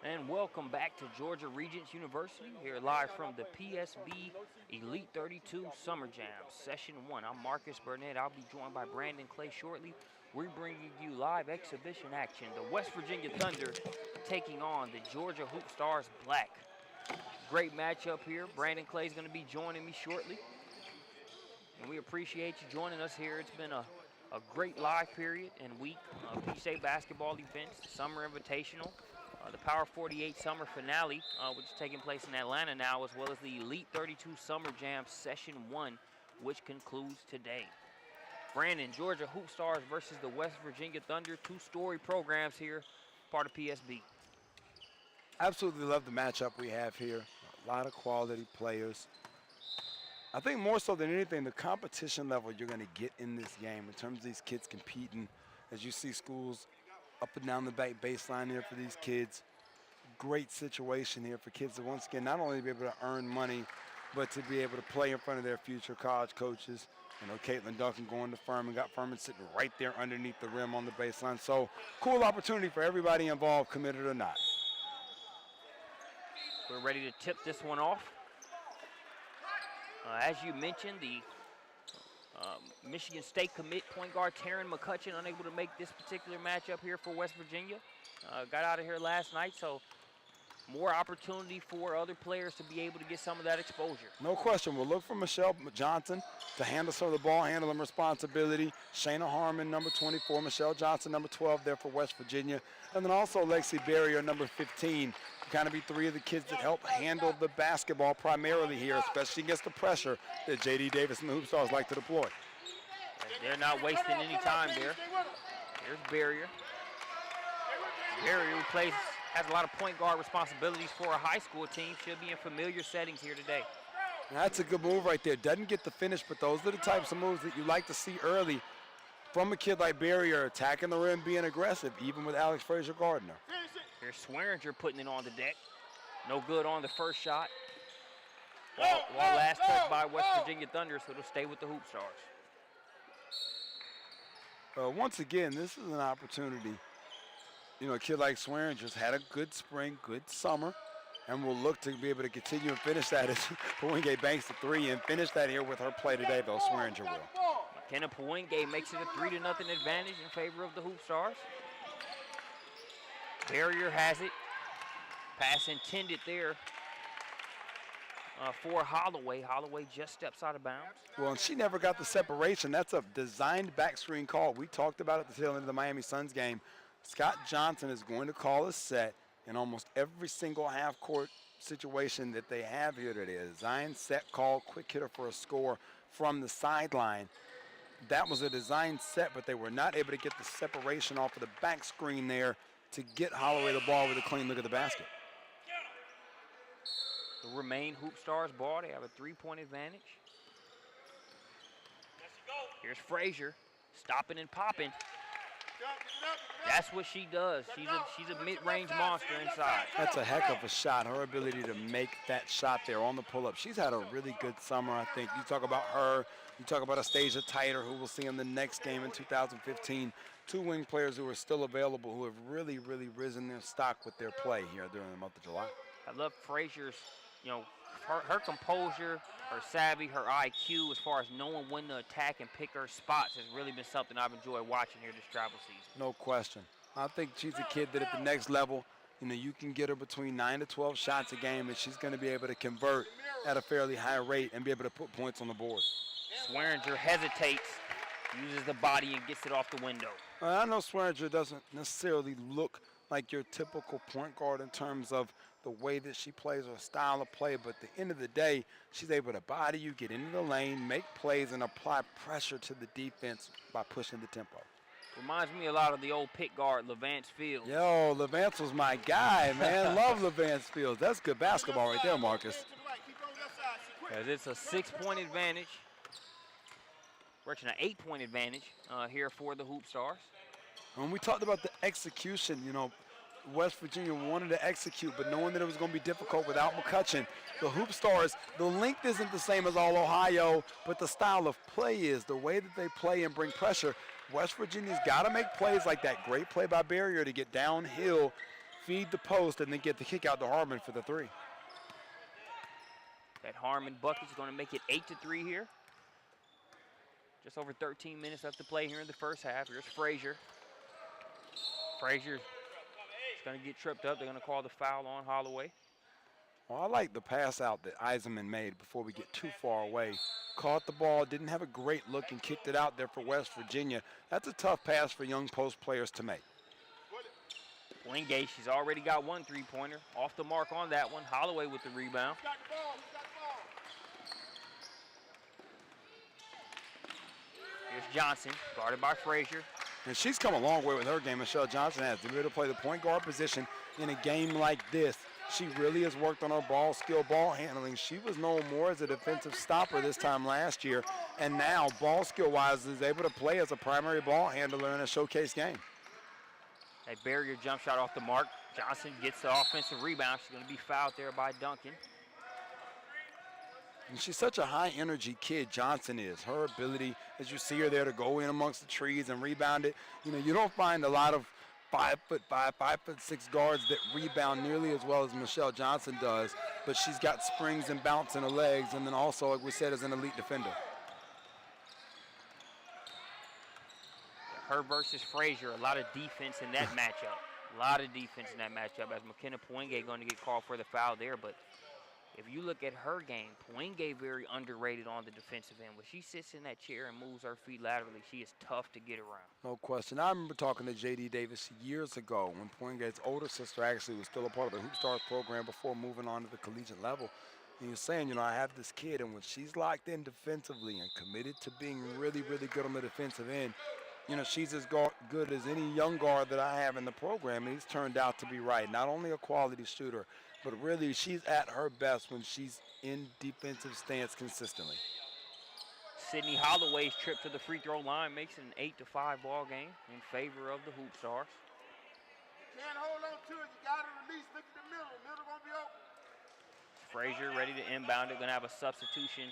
And welcome back to Georgia Regents University, here live from the PSB Elite 32 Summer Jam, Session 1. I'm Marcus Burnett. I'll be joined by Brandon Clay shortly. We're bringing you live exhibition action. The West Virginia Thunder taking on the Georgia Hoopstars Black. Great matchup here. Brandon Clay is going to be joining me shortly. And we appreciate you joining us here. It's been a great live period and week of Peach State basketball events, the Summer Invitational. The Power 48 Summer Finale, which is taking place in Atlanta now, as well as the Elite 32 Summer Jam Session 1, which concludes today. Brandon, Georgia Hoopstars versus the West Virginia Thunder, two-story programs here, part of PSB. Absolutely love the matchup we have here. A lot of quality players. I think more so than anything, the competition level you're going to get in this game in terms of these kids competing, as you see schools up and down the baseline here for these kids. Great situation here for kids to once again not only be able to earn money, but to be able to play in front of their future college coaches. You know, Caitlin Duncan going to Furman, got Furman sitting right there underneath the rim on the baseline. So cool opportunity for everybody involved, committed or not. We're ready to tip this one off. As you mentioned, the Michigan State commit point guard Taryn McCutcheon unable to make this particular matchup here for West Virginia. Got out of here last night, so more opportunity for other players to be able to get some of that exposure. No question. We'll look for Michelle Johnson to handle some of the ball handling responsibility. Shayna Harmon, number 24. Michelle Johnson, number 12 there for West Virginia. And then also Lexi Barrier, number 15. Kind of be three of the kids that help handle the basketball primarily here, especially against the pressure that J.D. Davis and the Hoopstars like to deploy. They're not wasting any time there. Here's Barrier. Barrier, who has a lot of point guard responsibilities for a high school team, should be in familiar settings here today. That's a good move right there. Doesn't get the finish, but those are the types of moves that you like to see early from a kid like Barrier, attacking the rim, being aggressive, even with Alex Frazier-Gardner. Here's Swearinger putting it on the deck. No good on the first shot. Well, last touch by West Virginia Thunder, so it'll stay with the Hoopstars. Once again, this is an opportunity. You know, a kid like Swearinger's had a good spring, good summer, and will look to be able to continue and finish that as Pawenge banks the three and finish that here with her play today, though Swearinger will. McKenna Pawenge makes it a 3-0 advantage in favor of the Hoopstars. Barrier has it. Pass intended there for Holloway. Holloway just steps out of bounds. Well, and she never got the separation. That's a designed back screen call. We talked about it at the tail end of the Miami Suns game. Scott Johnson is going to call a set in almost every single half-court situation that they have here today. A design set call, quick hitter for a score from the sideline. That was a design set, but they were not able to get the separation off of the back screen there to get Holloway the ball with a clean look at the basket. The remain Hoopstars ball. They have a 3-point advantage. Here's Frazier, stopping and popping. That's what she does. She's a mid-range monster inside. That's a heck of a shot. Her ability to make that shot there on the pull-up. She's had a really good summer, I think. You talk about her. You talk about Astasia Titer, who we'll see in the next game in 2015. Two wing players who are still available who have really, really risen their stock with their play here during the month of July. I love Frazier's, her composure, her savvy, her IQ as far as knowing when to attack and pick her spots has really been something I've enjoyed watching here this travel season. No question. I think she's a kid that at the next level, you can get her between 9 to 12 shots a game, and she's going to be able to convert at a fairly high rate and be able to put points on the board. Swearinger hesitates, uses the body, and gets it off the window. I know Swearinger doesn't necessarily look like your typical point guard in terms of the way that she plays her style of play, but at the end of the day, she's able to body you, get into the lane, make plays, and apply pressure to the defense by pushing the tempo. Reminds me a lot of the old pick guard, Levance Fields. Yo, Levance was my guy, man. Love Levance Fields. That's good basketball right there, Marcus. As it's a 6-point advantage. We're actually an 8-point advantage here for the Hoopstars. When we talked about the execution, West Virginia wanted to execute, but knowing that it was going to be difficult without McCutcheon, the Hoopstars, the length isn't the same as all Ohio, but the style of play is. The way that they play and bring pressure, West Virginia's got to make plays like that. Great play by Barrier to get downhill feed the post and then get the kick out to Harmon for the three. That Harmon bucket is going to make it 8-3 here. Just over 13 minutes left to play here in the first half. Here's Frazier. Frazier is going to get tripped up. They're going to call the foul on Holloway. Well, I like the pass out that Eisenman made before we get too far away. Caught the ball, didn't have a great look, and kicked it out there for West Virginia. That's a tough pass for young post players to make. Wingate, she's already got one three-pointer. Off the mark on that one. Holloway with the rebound. Here's Johnson, guarded by Frazier. And she's come a long way with her game. Michelle Johnson has to be able to play the point guard position in a game like this. She really has worked on her ball skill, ball handling. She was known more as a defensive stopper this time last year, and now ball skill-wise is able to play as a primary ball handler in a showcase game. That barrier jump shot off the mark. Johnson gets the offensive rebound. She's going to be fouled there by Duncan. And she's such a high-energy kid, Johnson is. Her ability, as you see her there, to go in amongst the trees and rebound it. You know, you don't find a lot of 5'5", 5'6" guards that rebound nearly as well as Michelle Johnson does, but she's got springs and bounce in her legs, and then also, like we said, is an elite defender. Her versus Frazier, a lot of defense in that matchup. A lot of defense in that matchup as McKenna Poingate going to get called for the foul there, but if you look at her game, Poingate very underrated on the defensive end. When she sits in that chair and moves her feet laterally, she is tough to get around. No question. I remember talking to J.D. Davis years ago when Poingate's older sister actually was still a part of the Hoopstars program before moving on to the collegiate level. And he was saying, you know, I have this kid, and when she's locked in defensively and committed to being really, really good on the defensive end, you know, she's as good as any young guard that I have in the program, and he's turned out to be right. Not only a quality shooter, but really she's at her best when she's in defensive stance consistently. Sydney Holloway's trip to the free throw line makes it an 8-5 ball game in favor of the Hoopstars. Can't hold on to it. You got to release. Look at the middle. Middle going to be open. Frazier ready to inbound it. Going to have a substitution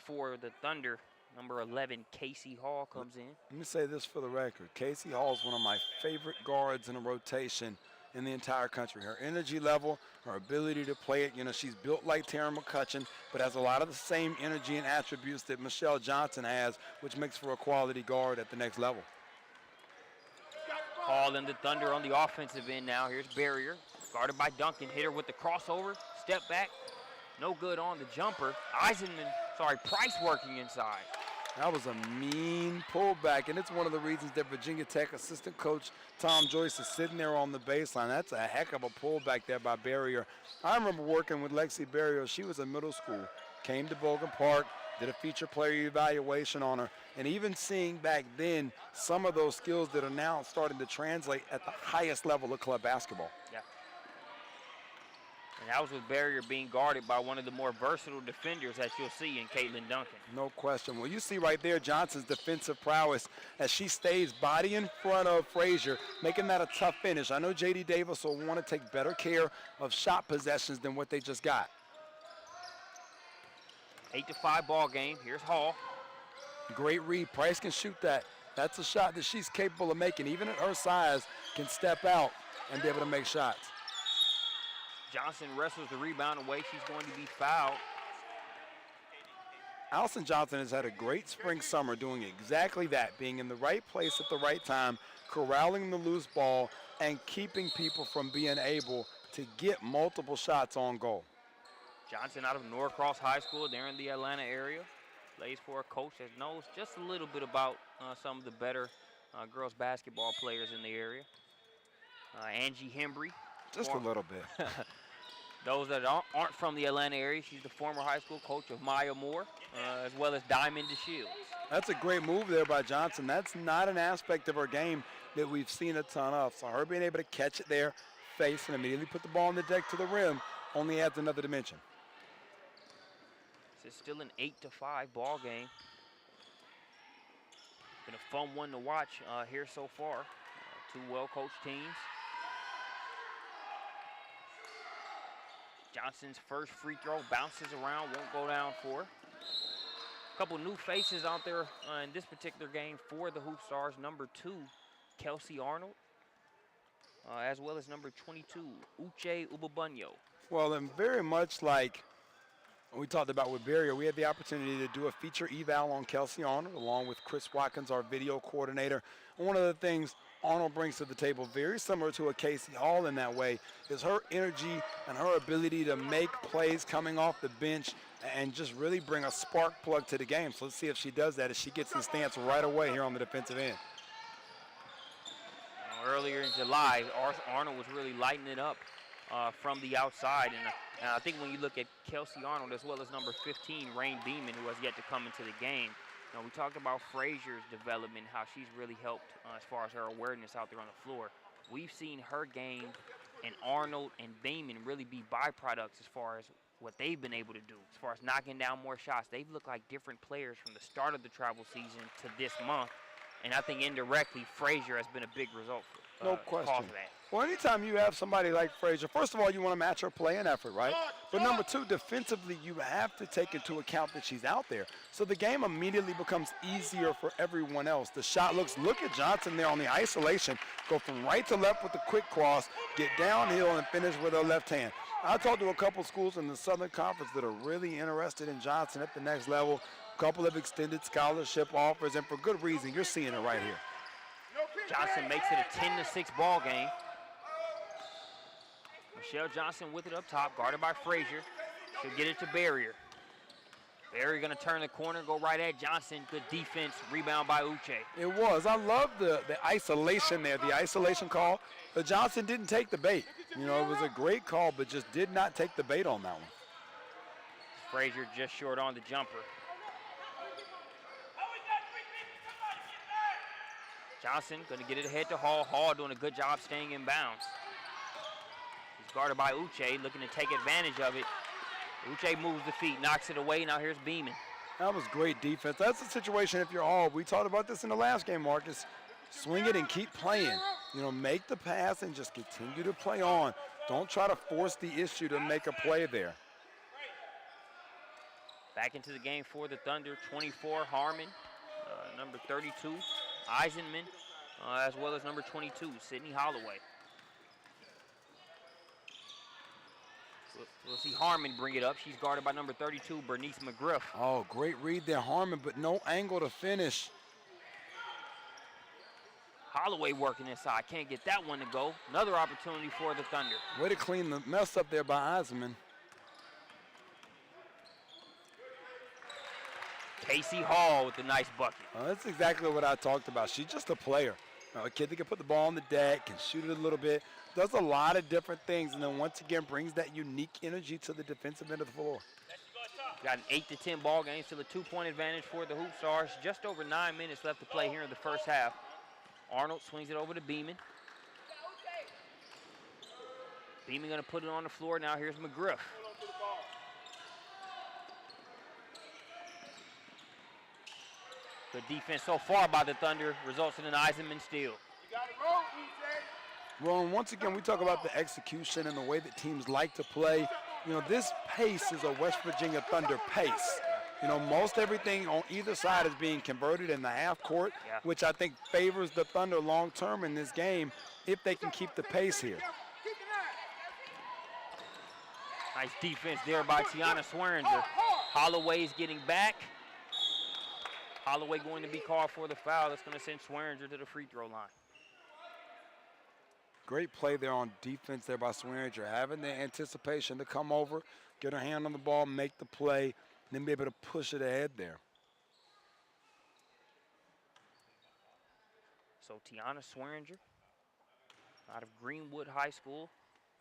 for the Thunder. Number 11, Casey Hall comes in. Let me say this for the record. Casey Hall is one of my favorite guards in a rotation in the entire country. Her energy level, her ability to play it, you know, she's built like Tara McCutcheon, but has a lot of the same energy and attributes that Michelle Johnson has, which makes for a quality guard at the next level. Hall and the Thunder on the offensive end now. Here's Barrier, guarded by Duncan. Hit her with the crossover, step back. No good on the jumper. Price working inside. That was a mean pullback, and it's one of the reasons that Virginia Tech assistant coach Tom Joyce is sitting there on the baseline. That's a heck of a pullback there by Barrier. I remember working with Lexi Barrier. She was in middle school, came to Bogan Park, did a feature player evaluation on her, and even seeing back then some of those skills that are now starting to translate at the highest level of club basketball. Yeah. And that was with Barrier being guarded by one of the more versatile defenders that you'll see in Caitlin Duncan. No question. Well, you see right there Johnson's defensive prowess as she stays body in front of Frazier, making that a tough finish. I know J.D. Davis will want to take better care of shot possessions than what they just got. 8-5 ball game. Here's Hall. Great read. Price can shoot that. That's a shot that she's capable of making. Even at her size, can step out and be able to make shots. Johnson wrestles the rebound away. She's going to be fouled. Allison Johnson has had a great spring summer doing exactly that, being in the right place at the right time, corralling the loose ball, and keeping people from being able to get multiple shots on goal. Johnson out of Norcross High School there in the Atlanta area. Plays for a coach that knows just a little bit about some of the better girls basketball players in the area. Angie Hembry. Just a little bit. Those that aren't from the Atlanta area, she's the former high school coach of Maya Moore, as well as Diamond DeShields. That's a great move there by Johnson. That's not an aspect of her game that we've seen a ton of. So her being able to catch it there, face, and immediately put the ball on the deck to the rim only adds another dimension. It's still an 8-5 ball game. Been a fun one to watch here so far. Two well-coached teams. Johnson's first free throw bounces around, won't go down for. A couple new faces out there in this particular game for the Hoopstars. Number 2, Kelsey Arnold. as well as number 22, Uche Ubabunyo. Well, and very much like we talked about with Barrier, we had the opportunity to do a feature eval on Kelsey Arnold along with Chris Watkins, our video coordinator. And one of the things Arnold brings to the table, very similar to a Casey Hall in that way, is her energy and her ability to make plays coming off the bench and just really bring a spark plug to the game. So let's see if she does that as she gets in stance right away here on the defensive end. Earlier in July, Arnold was really lighting it up from the outside. And I think when you look at Kelsey Arnold as well as number 15, Rain Beeman, who has yet to come into the game, we talked about Frazier's development, how she's really helped as far as her awareness out there on the floor. We've seen her game and Arnold and Beeman really be byproducts as far as what they've been able to do, as far as knocking down more shots. They've looked like different players from the start of the travel season to this month. And I think indirectly, Frazier has been a big result for No question. cause of that. Well, anytime you have somebody like Frazier, first of all, you want to match her play and effort, right? But number two, defensively, you have to take into account that she's out there. So the game immediately becomes easier for everyone else. The shot look at Johnson there on the isolation, go from right to left with the quick cross, get downhill and finish with her left hand. I talked to a couple schools in the Southern Conference that are really interested in Johnson at the next level. A couple of extended scholarship offers, and for good reason. You're seeing it right here. Johnson makes it a 10-6 ball game. Michelle Johnson with it up top, guarded by Frazier. She'll get it to Barrier. Barrier gonna turn the corner, go right at Johnson. Good defense, rebound by Uche. It was. I love the isolation there, the isolation call. But Johnson didn't take the bait. It was a great call, but just did not take the bait on that one. Frazier just short on the jumper. Johnson gonna get it ahead to Hall. Hall doing a good job staying in bounds. He's guarded by Uche, looking to take advantage of it. Uche moves the feet, knocks it away. Now here's Beeman. That was great defense. That's the situation if you're Hall. We talked about this in the last game, Marcus. Swing it and keep playing. Make the pass and just continue to play on. Don't try to force the issue to make a play there. Back into the game for the Thunder. 24, Harmon. Number 32, Eisenman, as well as number 22, Sydney Holloway. We'll see Harmon bring it up. She's guarded by number 32, Bernice McGriff. Oh, great read there, Harmon, but no angle to finish. Holloway working inside. Can't get that one to go. Another opportunity for the Thunder. Way to clean the mess up there by Eisenman. Casey Hall with the nice bucket. That's exactly what I talked about. She's just a player. A kid that can put the ball on the deck, can shoot it a little bit, does a lot of different things, and then once again brings that unique energy to the defensive end of the floor. Got an 8-10 ball game, still a 2-point advantage for the Hoopstars. Just over 9 minutes left to play here in the first half. Arnold swings it over to Beeman. Beeman gonna put it on the floor. Now here's McGriff. Good defense so far by the Thunder results in an Eisenman steal. Well, and once again, we talk about the execution and the way that teams like to play. This pace is a West Virginia Thunder pace. Most everything on either side is being converted in the half court, which I think favors the Thunder long term in this game if they can keep the pace here. Nice defense there by Tiana Swearinger. Holloway's getting back. Holloway going to be called for the foul. That's going to send Swearinger to the free throw line. Great play there on defense there by Swearinger, having the anticipation to come over, get her hand on the ball, make the play, then be able to push it ahead there. So Tiana Swearinger out of Greenwood High School,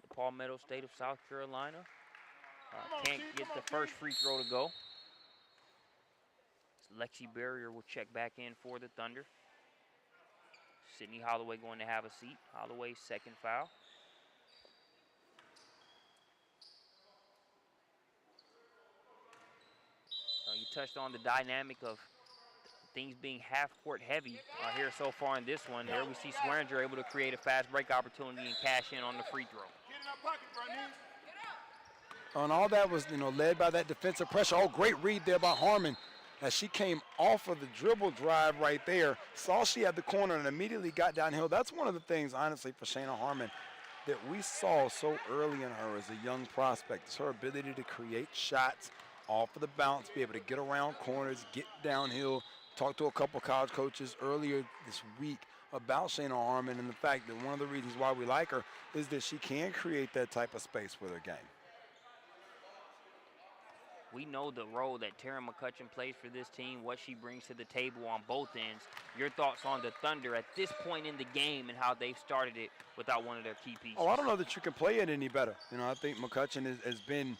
the Palmetto State of South Carolina. Can't get the first free throw to go. Lexi Barrier will check back in for the Thunder. Sydney Holloway going to have a seat. Holloway's second foul. You touched on the dynamic of things being half-court heavy here so far in this one. There we see Swearinger able to create a fast break opportunity and cash in on the free throw. And all that was, led by that defensive pressure. Oh, great read there by Harmon. as she came off of the dribble drive right there, saw she had the corner and immediately got downhill. That's one of the things, honestly, for Shayna Harmon that we saw so early in her as a young prospect. It's her ability to create shots off of the bounce, be able to get around corners, get downhill. Talked to a couple college coaches earlier this week about Shayna Harmon and the fact that one of the reasons why we like her is that she can create that type of space with her game. We know the role that Tara McCutcheon plays for this team, what she brings to the table on both ends. Your thoughts on the Thunder at this point in the game and how they've started it without one of their key pieces? Oh, I don't know that you can play it any better. You know, I think McCutcheon has been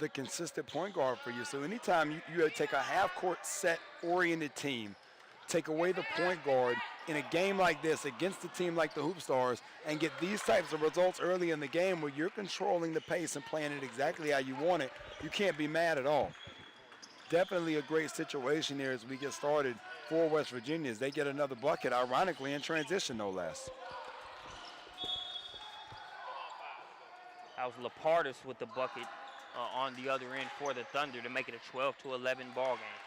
the consistent point guard for you. So anytime you take a half-court set-oriented team, take away the point guard in a game like this against a team like the Hoopstars and get these types of results early in the game where you're controlling the pace and playing it exactly how you want it, you can't be mad at all. Definitely a great situation here as we get started for West Virginia as they get another bucket, ironically in transition no less. That was Lapardis with the bucket on the other end for the Thunder to make it a 12-11 ball game.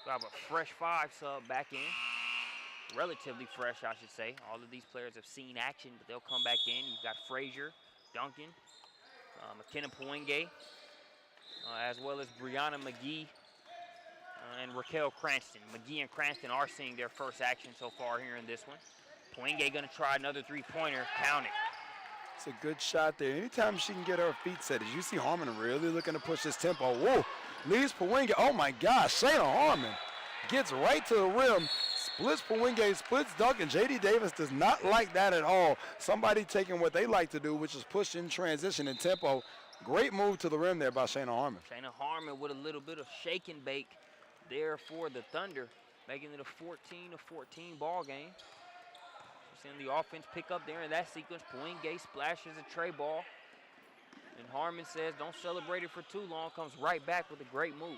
We have a fresh 5 sub back in. Relatively fresh, I should say. All of these players have seen action, but they'll come back in. You've got Frazier, Duncan, McKenna Poinge, as well as Brianna McGee and Raquel Cranston. McGee and Cranston are seeing their first action so far here in this one. Poinge gonna try another three-pointer, count it. It's a good shot there. Anytime she can get her feet set, as you see Harmon really looking to push this tempo. Whoa, leaves Poinge. Oh my gosh, Shayna Harmon gets right to the rim, splits Poinge, splits Duncan. J.D. Davis does not like that at all. Somebody taking what they like to do, which is push in transition and tempo. Great move to the rim there by Shayna Harmon. Shayna Harmon with a little bit of shake and bake there for the Thunder, making it a 14-14 ball game. We're seeing the offense pick up there in that sequence. Poinge splashes a tray ball. And Harmon says, don't celebrate it for too long. Comes right back with a great move.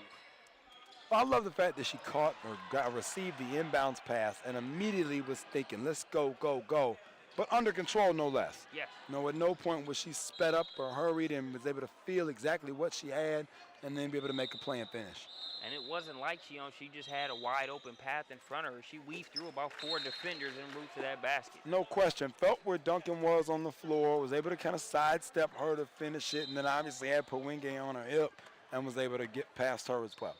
I love the fact that she caught or received the inbounds pass and immediately was thinking, let's go, go, go. But under control, no less. Yes. No, at no point was she sped up or hurried and was able to feel exactly what she had and then be able to make a play and finish. And it wasn't like she just had a wide open path in front of her. She weaved through about 4 defenders en route to that basket. No question. Felt where Duncan was on the floor, was able to kind of sidestep her to finish it, and then obviously had Poinge on her hip and was able to get past her as well.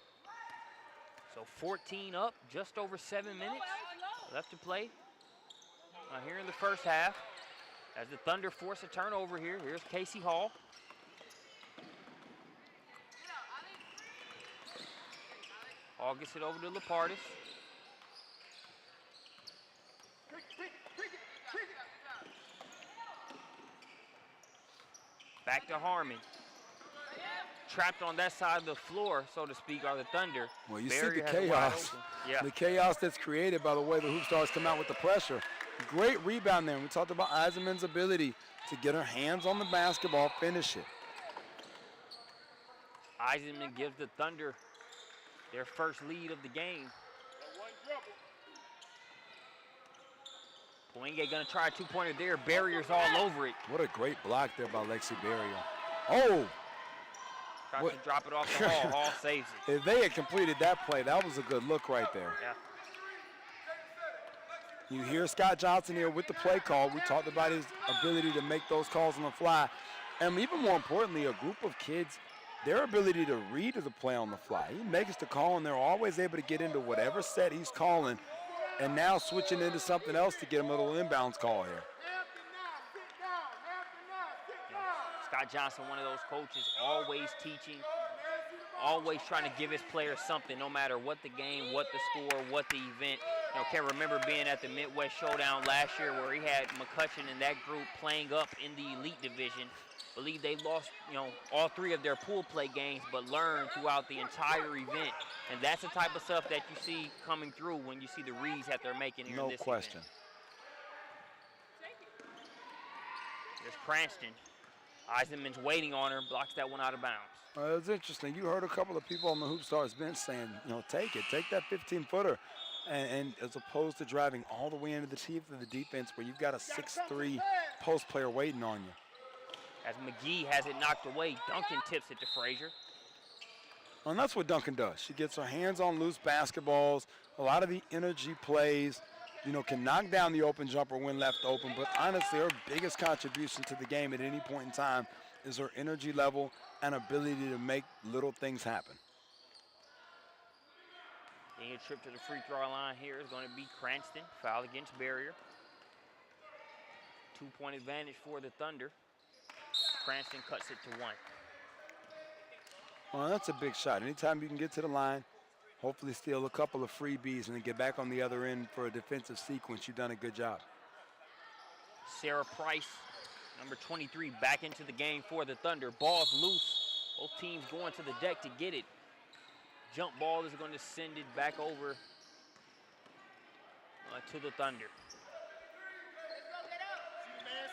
So 14 up, just over 7 minutes left to play here in the first half. As the Thunder force a turnover here, here's Casey Hall. Hall gets it over to Lapardis. Back to Harmon. Trapped on that side of the floor, so to speak, are the Thunder. Well, you Barrier see the has it wide chaos. open. Yeah. The chaos that's created by the way the Hoopstars come out with the pressure. Great rebound there. We talked about Eisenman's ability to get her hands on the basketball, finish it. Eisenman gives the Thunder their first lead of the game. Poinge gonna try a two-pointer there. Barriers all over it. What a great block there by Lexi Barrier. Oh! Tries to drop it off the Hall. Hall saves it. If they had completed that play, that was a good look right there. Yeah. You hear Scott Johnson here with the play call. We talked about his ability to make those calls on the fly. And even more importantly, a group of kids, their ability to read the play on the fly. He makes the call, and they're always able to get into whatever set he's calling, and now switching into something else to get him a little inbounds call here. Scott Johnson, one of those coaches, always teaching, always trying to give his players something, no matter what the game, what the score, what the event. You know, can remember being at the Midwest Showdown last year where he had McCutcheon and that group playing up in the elite division. Believe they lost, all 3 of their pool play games, but learned throughout the entire event. And that's the type of stuff that you see coming through when you see the reads that they're making here in this No question. event. There's Cranston. Eisenman's waiting on her, blocks that one out of bounds. It's interesting. You heard a couple of people on the Hoopstars bench saying, take it. Take that 15-footer. and as opposed to driving all the way into the teeth of the defense where you've got a 6'3" post player waiting on you. As McGee has it knocked away, Duncan tips it to Frazier. And that's what Duncan does. She gets her hands on loose basketballs, a lot of the energy plays, can knock down the open jumper when left open. But honestly, her biggest contribution to the game at any point in time is her energy level and ability to make little things happen. Getting a trip to the free throw line here is going to be Cranston. Foul against Barrier. 2-point advantage for the Thunder. Cranston cuts it to 1. Well, that's a big shot. Anytime you can get to the line, hopefully steal a couple of freebies and then get back on the other end for a defensive sequence, you've done a good job. Sarah Price, number 23, back into the game for the Thunder. Ball's loose. Both teams going to the deck to get it. Jump ball is going to send it back over to the Thunder.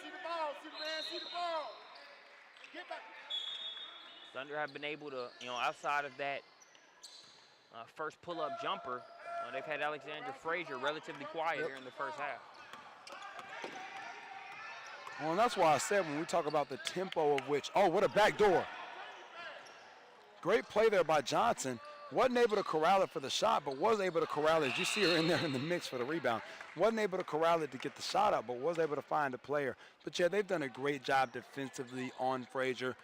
See the ball, see the ball. Get back. Thunder have been able to, outside of that first pull-up jumper, they've had Alexandra Frazier relatively quiet here in the first half. Well, and that's why I said when we talk about the tempo of which, oh, what a back door. Great play there by Johnson. Wasn't able to corral it for the shot, but was able to corral it. As you see her in there in the mix for the rebound. Wasn't able to corral it to get the shot up, but was able to find a player. But, yeah, they've done a great job defensively on Frazier.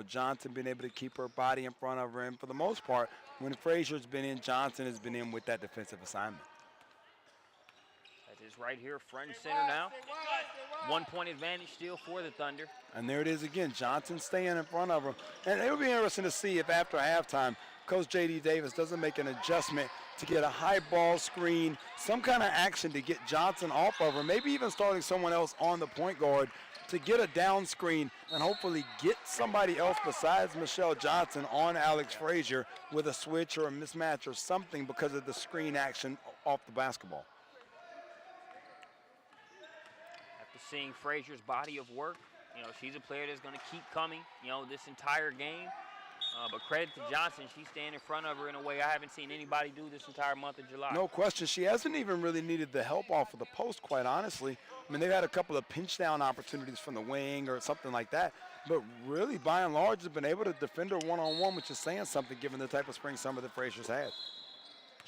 Johnson been able to keep her body in front of her. And for the most part, when Frazier's been in, Johnson has been in with that defensive assignment. That is right here, front and center now. 1-point advantage still for the Thunder. And there it is again. Johnson staying in front of her. And it would be interesting to see if after halftime, Coach J.D. Davis doesn't make an adjustment to get a high ball screen, some kind of action to get Johnson off of her, maybe even starting someone else on the point guard to get a down screen and hopefully get somebody else besides Michelle Johnson on Alex Frazier with a switch or a mismatch or something because of the screen action off the basketball. After seeing Frazier's body of work, she's a player that's going to keep coming, this entire game. But credit to Johnson, she's staying in front of her in a way I haven't seen anybody do this entire month of July. No question. She hasn't even really needed the help off of the post, quite honestly. I mean, they've had a couple of pinch down opportunities from the wing or something like that. But really, by and large, have been able to defend her one-on-one, which is saying something given the type of spring summer that Frazier's had.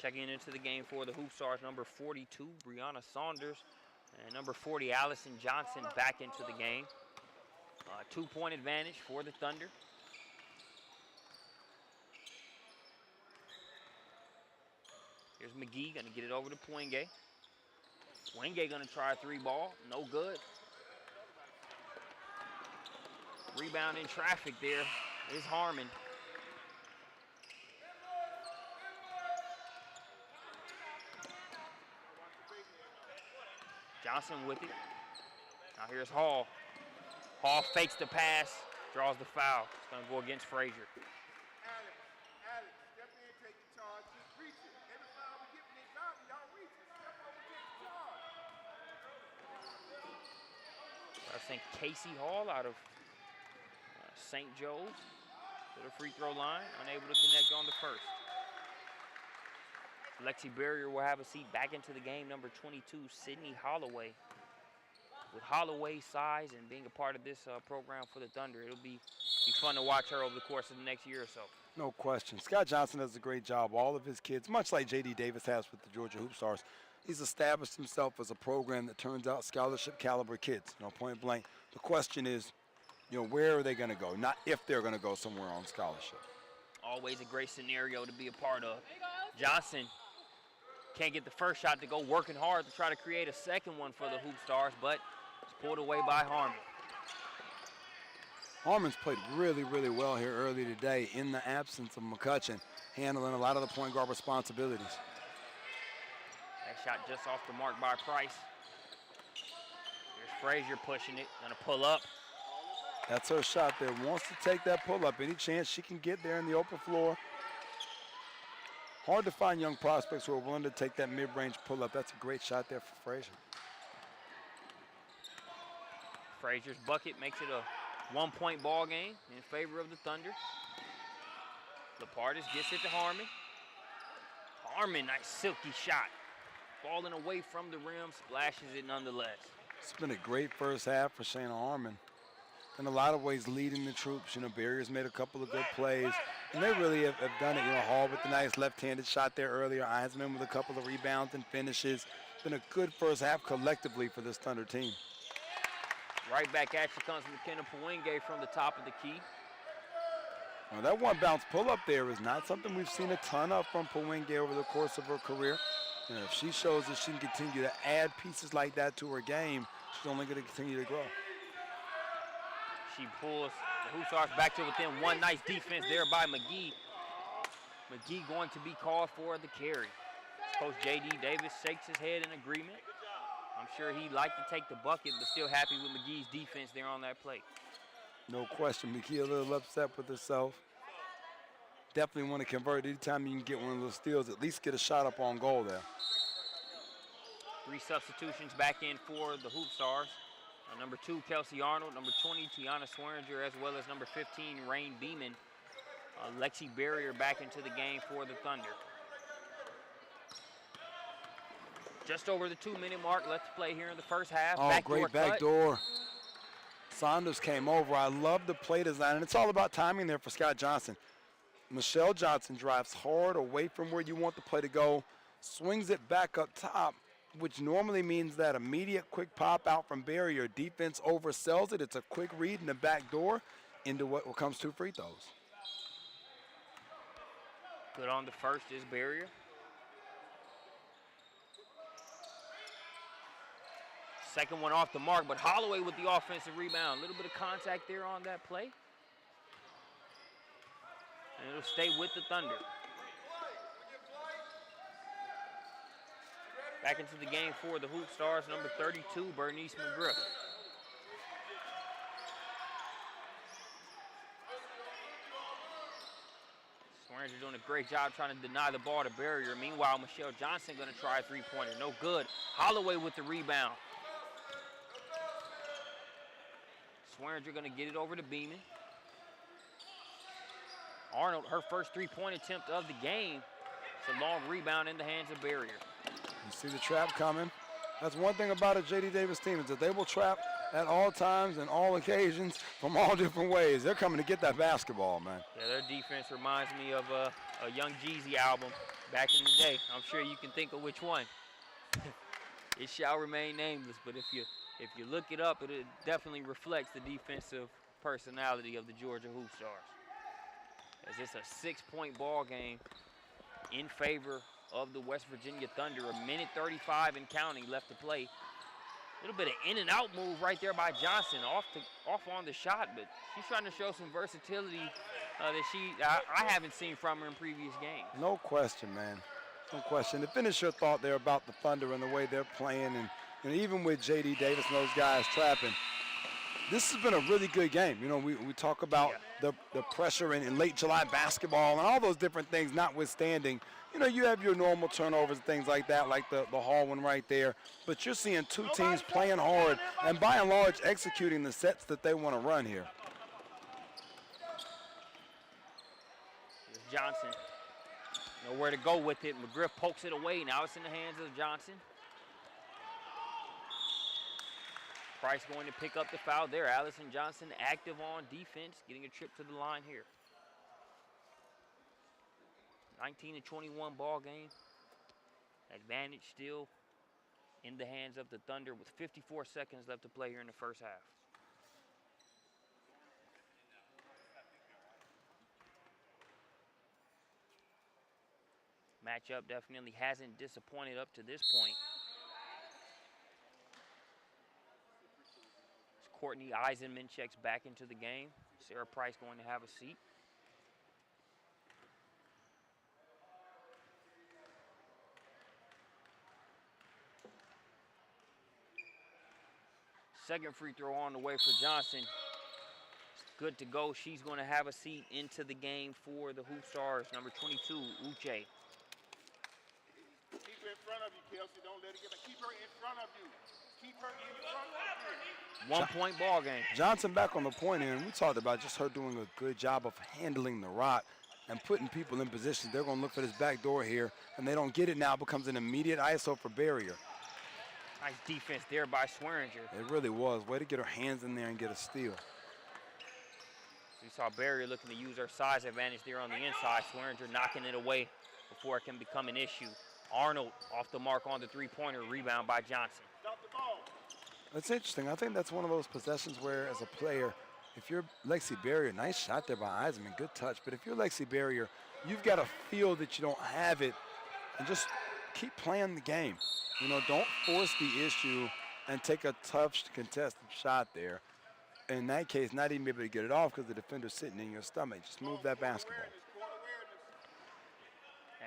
Checking into the game for the Hoopstars, number 42, Brianna Saunders, and number 40, Allison Johnson, back into the game. 2-point advantage for the Thunder. Here's McGee, going to get it over to Puenge. Puenge going to try a 3-ball, no good. Rebound in traffic there is Harmon. Johnson with it. Now here's Hall. Hall fakes the pass, draws the foul. It's going to go against Frazier. I think Casey Hall out of St. Joe's to the free throw line, unable to connect on the first. Lexi Barrier will have a seat back into the game, number 22, Sydney Holloway. With Holloway's size and being a part of this program for the Thunder, it'll be fun to watch her over the course of the next year or so. No question. Scott Johnson does a great job. All of his kids, much like J.D. Davis has with the Georgia Hoopstars, he's established himself as a program that turns out scholarship caliber kids, point blank. The question is, where are they going to go? Not if they're going to go somewhere on scholarship. Always a great scenario to be a part of. Johnson can't get the first shot to go, working hard to try to create a second one for the Hoopstars, but it's pulled away by Harmon. Harmon's played really, really well here early today in the absence of McCutcheon, handling a lot of the point guard responsibilities. That shot just off the mark by Price. Here's Frazier pushing it, gonna pull up. That's her shot there. Wants to take that pull up. Any chance she can get there in the open floor. Hard to find young prospects who are willing to take that mid-range pull up. That's a great shot there for Frazier. Frazier's bucket makes it a 1-point ball game in favor of the Thunder. Lepardis gets it to Harmon. Harmon, nice silky shot. falling away from the rim, splashes it nonetheless. It's been a great first half for Shayna Harmon. In a lot of ways, leading the troops. Barrier's made a couple of good plays, and they really have done it. Hall with the nice left-handed shot there earlier. Eisman with a couple of rebounds and finishes. Been a good first half collectively for this Thunder team. Right back at you comes McKenna Pawenge from the top of the key. Well, that one bounce pull-up there is not something we've seen a ton of from Pawenge over the course of her career. If she shows that she can continue to add pieces like that to her game, she's only going to continue to grow. She pulls the Hoopstars back to within one. Nice defense there by McGee. McGee going to be called for the carry. Coach J.D. Davis shakes his head in agreement. I'm sure he'd like to take the bucket, but still happy with McGee's defense there on that play. No question. McGee a little upset with herself. Definitely want to convert. Anytime you can get one of those steals, at least get a shot up on goal there. 3 substitutions back in for the Hoopstars. Number 2, Kelsey Arnold. Number 20, Tiana Swearinger, as well as number 15, Rain Beeman. Lexi Barrier back into the game for the Thunder. Just over the 2-minute mark left to play here in the first half. Oh, great backdoor. Saunders came over. I love the play design, and it's all about timing there for Scott Johnson. Michelle Johnson drives hard away from where you want the play to go, swings it back up top, which normally means that immediate quick pop out from Barrier. Defense oversells it. It's a quick read in the back door into what comes 2 free throws. Good on the first is Barrier. Second one off the mark, but Holloway with the offensive rebound. A little bit of contact there on that play. And it'll stay with the Thunder. Back into the game for the Hoopstars, number 32, Bernice McGriff. Swearinger doing a great job trying to deny the ball to Barrier. Meanwhile, Michelle Johnson going to try a three-pointer. No good. Holloway with the rebound. Swearinger going to get it over to Beeman. Arnold, her first three-point attempt of the game. It's a long rebound in the hands of Barrier. You see the trap coming. That's one thing about a J.D. Davis team is that they will trap at all times and all occasions from all different ways. They're coming to get that basketball, man. Yeah, their defense reminds me of a Young Jeezy album back in the day. I'm sure you can think of which one. It shall remain nameless, but if you look it up, it definitely reflects the defensive personality of the Georgia Hoopstars. As it's a 6-point ball game in favor of the West Virginia Thunder. 1:35 and counting left to play. A little bit of in and out move right there by Johnson, off on the shot, but she's trying to show some versatility that I haven't seen from her in previous games. No question, man. No question. To finish your thought there about the Thunder and the way they're playing, and even with J.D. Davis and those guys trapping, this has been a really good game. We talk about the pressure in late July basketball and all those different things notwithstanding. You have your normal turnovers and things like that, like the Hall one right there. But you're seeing two teams playing hard and by and large executing the sets that they want to run here. Here's Johnson. Nowhere to go with it. McGriff pokes it away. Now it's in the hands of Johnson. Price going to pick up the foul there. Allison Johnson active on defense, getting a trip to the line here. 19-21 ball game. Advantage still in the hands of the Thunder with 54 seconds left to play here in the first half. Matchup definitely hasn't disappointed up to this point. Courtney Eisenman checks back into the game. Sarah Price going to have a seat. Second free throw on the way for Johnson. It's good to go. She's going to have a seat into the game for the Hoopstars. Number 22, Uche. Keep her in front of you, Kelsey. Don't let it get back. Keep her in front of you. Keep her in front of you. 1-point ball game. Johnson back on the point end. We talked about just her doing a good job of handling the rock. and putting people in position. They're going to look for this back door here, and they don't get it now. It becomes an immediate ISO for Barrier. Nice defense there by Swearinger. It really was. Way to get her hands in there and get a steal. We saw Barrier looking to use her size advantage there on the inside. Swearinger knocking it away before it can become an issue. Arnold off the mark on the three-pointer, rebound by Johnson. That's interesting. I think that's one of those possessions where, as a player, if you're Lexi Barrier, nice shot there by Eisenman, good touch. But if you're Lexi Barrier, you've got to feel that you don't have it and just keep playing the game. You know, don't force the issue and take a tough contested shot there. In that case, not even be able to get it off because the defender's sitting in your stomach. Just move that basketball.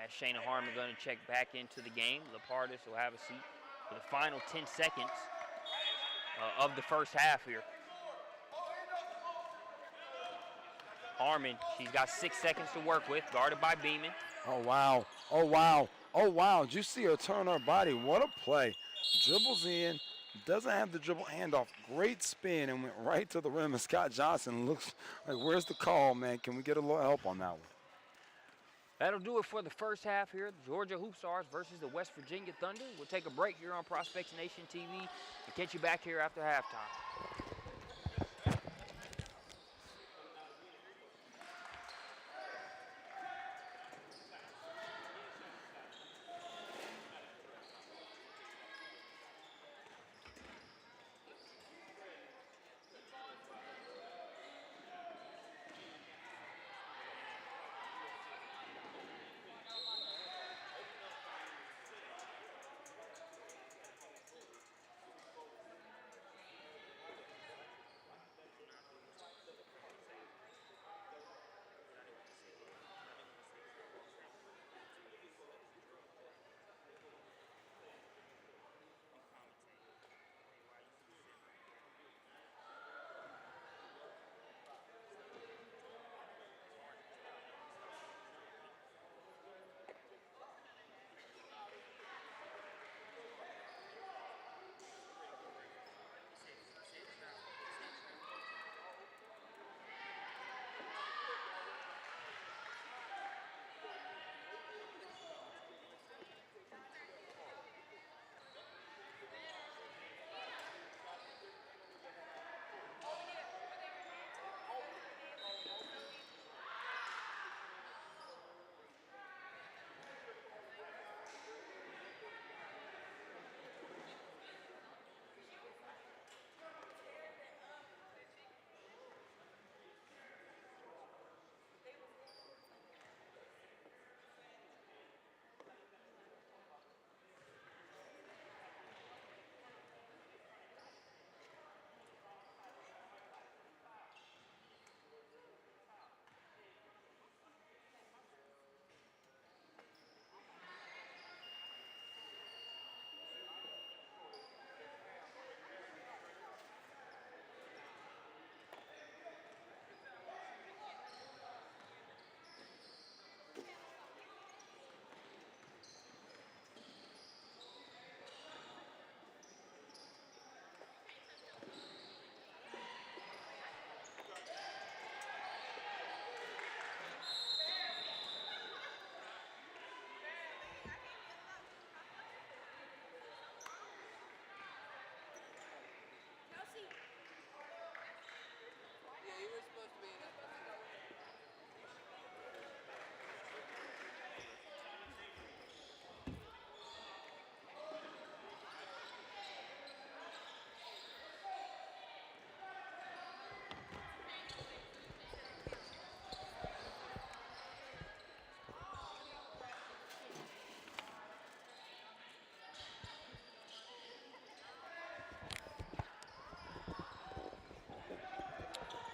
As Shayna Harmon going to check back into the game, Lepardis will have a seat for the final 10 seconds of the first half here. Harmon, she's got 6 seconds to work with, guarded by Beeman. Oh, wow. Oh, wow. Oh, wow. Did you see her turn her body? What a play. Dribbles in, doesn't have the dribble handoff. Great spin and went right to the rim. And Scott Johnson looks like, where's the call, man? Can we get a little help on that one? That'll do it for the first half here. Georgia Hoopstars versus the West Virginia Thunder. We'll take a break here on Prospects Nation TV and catch you back here after halftime.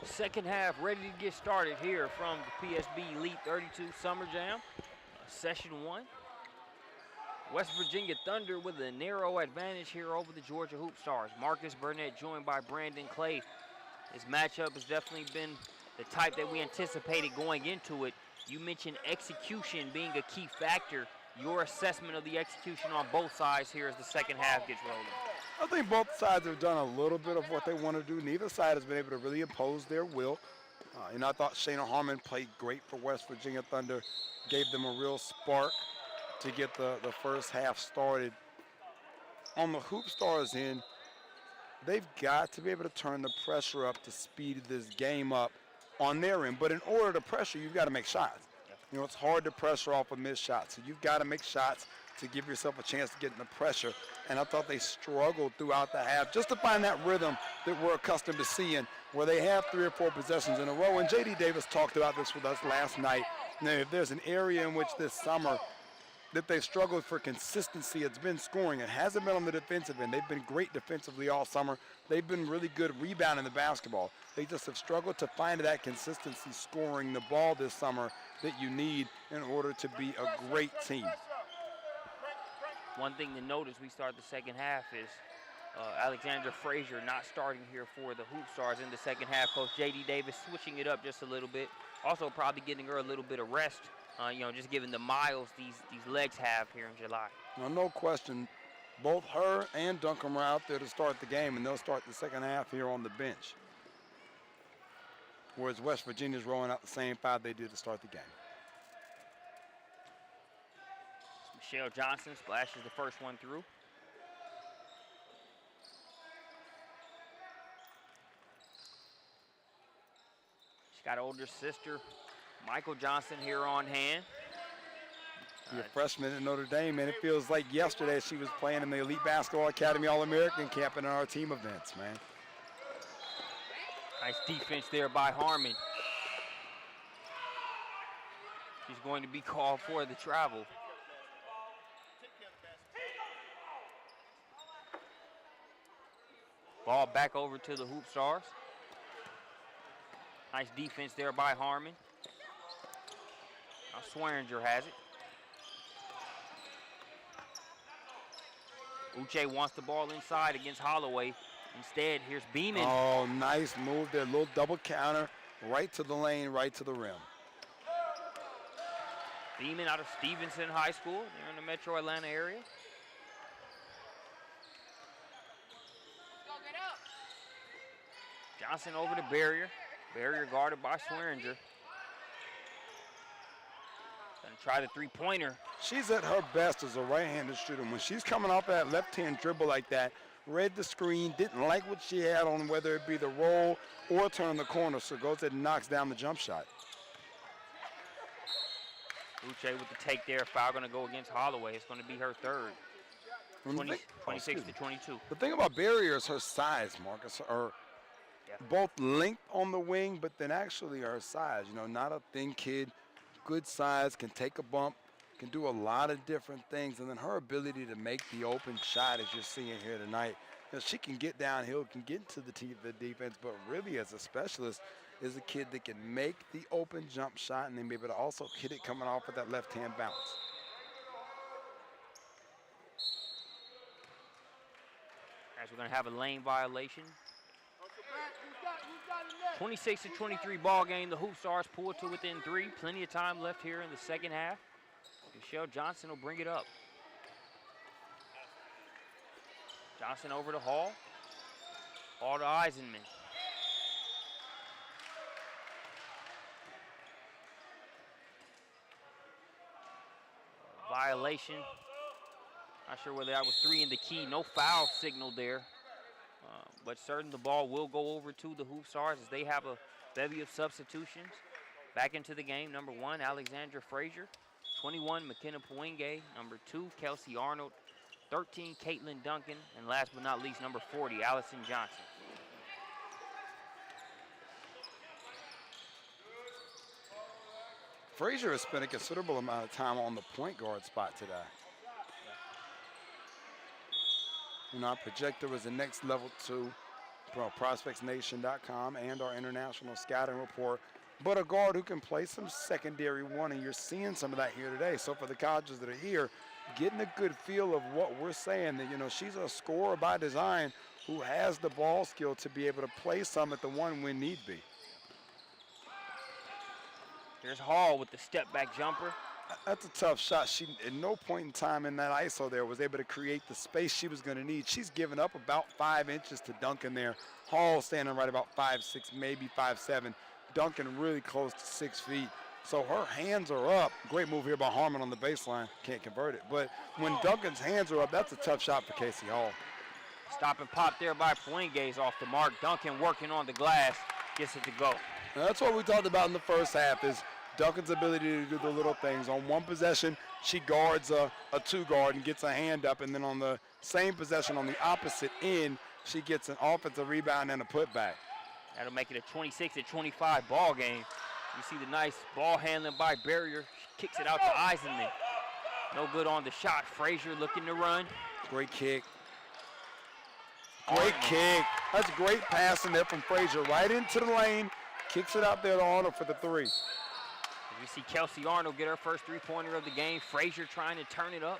Second half ready to get started here from the PSB Elite 32 Summer Jam, Session 1. West Virginia Thunder with a narrow advantage here over the Georgia Hoopstars. Marcus Burnett joined by Brandon Clay. This matchup has definitely been the type that we anticipated going into it. You mentioned execution being a key factor. Your assessment of the execution on both sides here as the second half gets rolling. I think both sides have done a little bit of what they want to do. Neither side has been able to really impose their will. I thought Shayna Harmon played great for West Virginia Thunder, gave them a real spark to get the first half started. On the Hoopstars end, they've got to be able to turn the pressure up to speed this game up on their end. But in order to pressure, you've got to make shots. It's hard to pressure off a missed shot. So you've got to make shots to give yourself a chance to get in the pressure. And I thought they struggled throughout the half just to find that rhythm that we're accustomed to seeing where they have 3 or 4 possessions in a row. And J.D. Davis talked about this with us last night. Now, if there's an area in which this summer that they've struggled for consistency, it's been scoring. It hasn't been on the defensive end. They've been great defensively all summer. They've been really good rebounding the basketball. They just have struggled to find that consistency scoring the ball this summer that you need in order to be a great team. One thing to notice we start the second half is Alexandra Frazier not starting here for the Hoopstars in the second half. Coach J.D. Davis switching it up just a little bit. Also probably getting her a little bit of rest, just given the miles these legs have here in July. Well, no question, both her and Duncan are out there to start the game, and they'll start the second half here on the bench. Whereas West Virginia's rolling out the same 5 they did to start the game. Michelle Johnson splashes the first one through. She's got older sister Michael Johnson here on hand. You're a freshman at Notre Dame, and it feels like yesterday she was playing in the Elite Basketball Academy All-American camp and in our team events, man. Nice defense there by Harmon. She's going to be called for the travel. Ball back over to the Hoopstars. Nice defense there by Harmon. Now Swearinger has it. Uche wants the ball inside against Holloway. Instead, here's Beeman. Oh, nice move there. Little double counter. Right to the lane, right to the rim. Beeman out of Stevenson High School. They're in the metro Atlanta area. Johnson over the barrier. Barrier guarded by Swearinger. Gonna try the three-pointer. She's at her best as a right-handed shooter. When she's coming off that left-hand dribble like that, read the screen, didn't like what she had on, whether it be the roll or turn the corner, so goes ahead and knocks down the jump shot. Uche with the take there. Foul gonna go against Holloway. It's gonna be her third. 26 to 22. The thing about Barrier is her size, Marcus. Both length on the wing, but then actually her size. Not a thin kid, good size, can take a bump, can do a lot of different things. And then her ability to make the open shot, as you're seeing here tonight. She can get downhill, can get into the defense, but really as a specialist is a kid that can make the open jump shot and then be able to also hit it coming off with that left-hand bounce. As we're going to have a lane violation. 26 to 23 ball game. The Hoopstars pull to within 3. Plenty of time left here in the second half. Michelle Johnson will bring it up. Johnson over to Hall. Hall to Eisenman. Violation. Not sure whether that was 3 in the key. No foul signal there. But certainly the ball will go over to the Hoopstars as they have a bevy of substitutions. Back into the game, number 1, Alexandra Frazier. 21, McKenna Puenge. Number 2, Kelsey Arnold. 13, Caitlin Duncan. And last but not least, number 40, Allison Johnson. Frazier has spent a considerable amount of time on the point guard spot today. Our projector was the next level 2 from ProspectsNation.com and our international scouting report. But a guard who can play some secondary one, and you're seeing some of that here today. So for the colleges that are here, getting a good feel of what we're saying, that, she's a scorer by design who has the ball skill to be able to play some at the one when need be. Here's Hall with the step-back jumper. That's a tough shot. She, at no point in time in that ISO there, was able to create the space she was going to need. She's given up about 5 inches to Duncan there. Hall standing right about 5'6", maybe 5'7", Duncan really close to 6 feet. So her hands are up. Great move here by Harmon on the baseline. Can't convert it. But when Duncan's hands are up, that's a tough shot for Casey Hall. Stop and pop there by Puenge's off the mark. Duncan working on the glass, gets it to go. Now that's what we talked about in the first half is Duncan's ability to do the little things. On one possession, she guards a two-guard and gets a hand up, and then on the same possession on the opposite end, she gets an offensive rebound and a putback. That'll make it a 26-25 ball game. You see the nice ball handling by Barrier. She kicks it out to Eisenman. No good on the shot. Frazier looking to run. Great kick. Great kick. That's a great pass in there from Frazier. Right into the lane. Kicks it out there to Arnold for the three. As we see Kelsey Arnold get her first three-pointer of the game. Frazier trying to turn it up.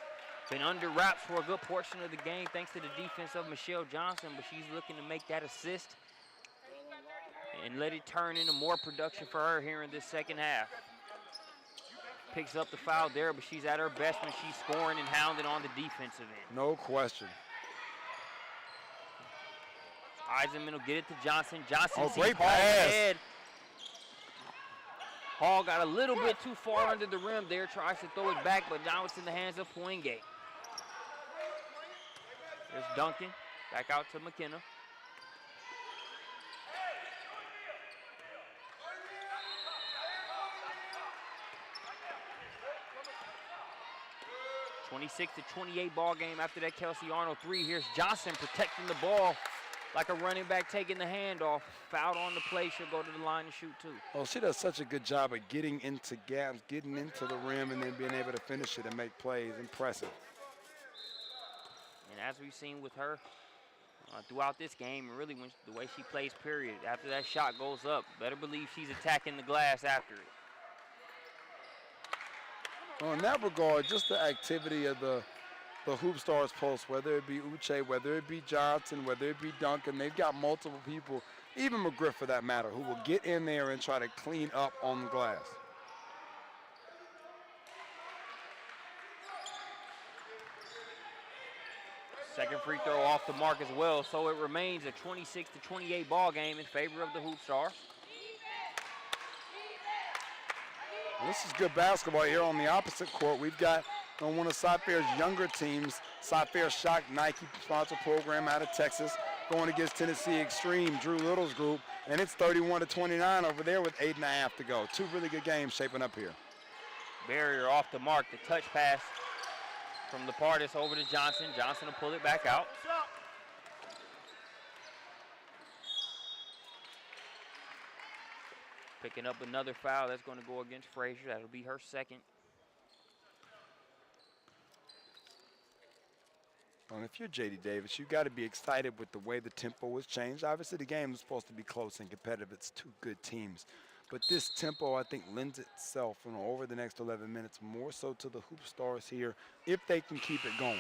Been under wraps for a good portion of the game thanks to the defense of Michelle Johnson, but she's looking to make that assist and let it turn into more production for her here in this second half. Picks up the foul there, but she's at her best when she's scoring and hounding on the defensive end. No question. Eisenman will get it to Johnson. Johnson sees great Hall pass. ahead. Hall got a little bit too far under the rim there, tries to throw it back, but now it's in the hands of Puenge. There's Duncan, back out to McKenna. (26-28) ball game after that Kelsey Arnold three. Here's Johnson protecting the ball like a running back taking the handoff. Fouled on the play, she'll go to the line and shoot two. Well, she does such a good job of getting into gaps, getting into the rim, and then being able to finish it and make plays. Impressive. And as we've seen with her throughout this game, and really the way she plays, period, after that shot goes up, better believe she's attacking the glass after it. Well, in that regard, just the activity of the Hoopstars post, whether it be Uche, whether it be Johnson, whether it be Duncan, they've got multiple people, even McGriff for that matter, who will get in there and try to clean up on the glass. Second free throw off the mark as well, so it remains a 26-28 ball game in favor of the Hoopstars. This is good basketball here on the opposite court. We've got on one of Cy-Fair's younger teams, Cy-Fair Shock Nike sponsor program out of Texas, going against Tennessee Extreme, Drew Little's group, and it's 31-29 over there with 8.5 to go. Two really good games shaping up here. Barrier off the mark, the touch pass from the Pardis over to Johnson. Johnson will pull it back out. Picking up another foul, that's going to go against Frazier. That'll be her second. Well, if you're J.D. Davis, you've got to be excited with the way the tempo was changed. Obviously, the game is supposed to be close and competitive. It's two good teams. But this tempo, I think, lends itself over the next 11 minutes more so to the Hoopstars here if they can keep it going.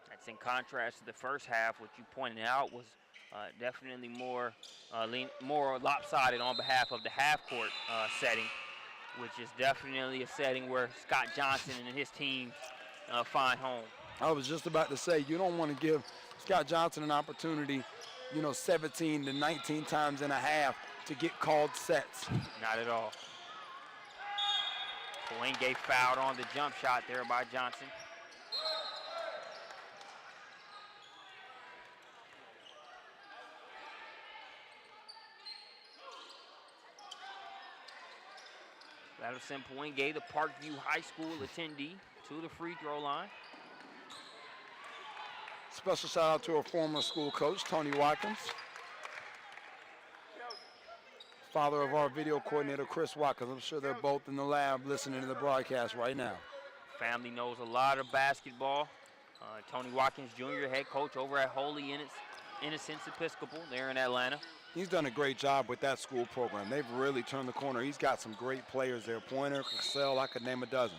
That's in contrast to the first half, which you pointed out was definitely more lopsided on behalf of the half-court setting, which is definitely a setting where Scott Johnson and his team find home. I was just about to say, you don't want to give Scott Johnson an opportunity, 17 to 19 times in a half to get called sets. Not at all. Puenge fouled on the jump shot there by Johnson. That'll send Puenge, the Parkview High School attendee, to the free throw line. Special shout out to our former school coach, Tony Watkins. Father of our video coordinator, Chris Watkins. I'm sure they're both in the lab listening to the broadcast right now. Family knows a lot of basketball. Tony Watkins Jr., head coach over at Holy Innocents Episcopal there in Atlanta. He's done a great job with that school program. They've really turned the corner. He's got some great players there. Pointer, Cassell, I could name a dozen.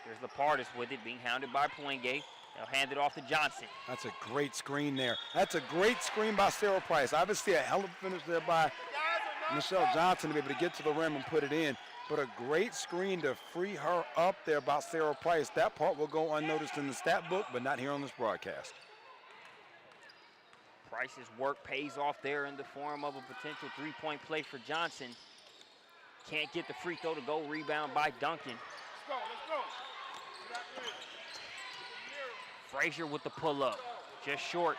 There's the Pardis with it, being hounded by Puenge. They'll hand it off to Johnson. That's a great screen there. That's a great screen by Sarah Price. Obviously a hell of a finish there by Michelle Johnson to be able to get to the rim and put it in. But a great screen to free her up there by Sarah Price. That part will go unnoticed in the stat book, but not here on this broadcast. Price's work pays off there in the form of a potential three-point play for Johnson. Can't get the free throw to go. Rebound by Duncan. Let's go, let's go. Frazier with the pull-up. Just short.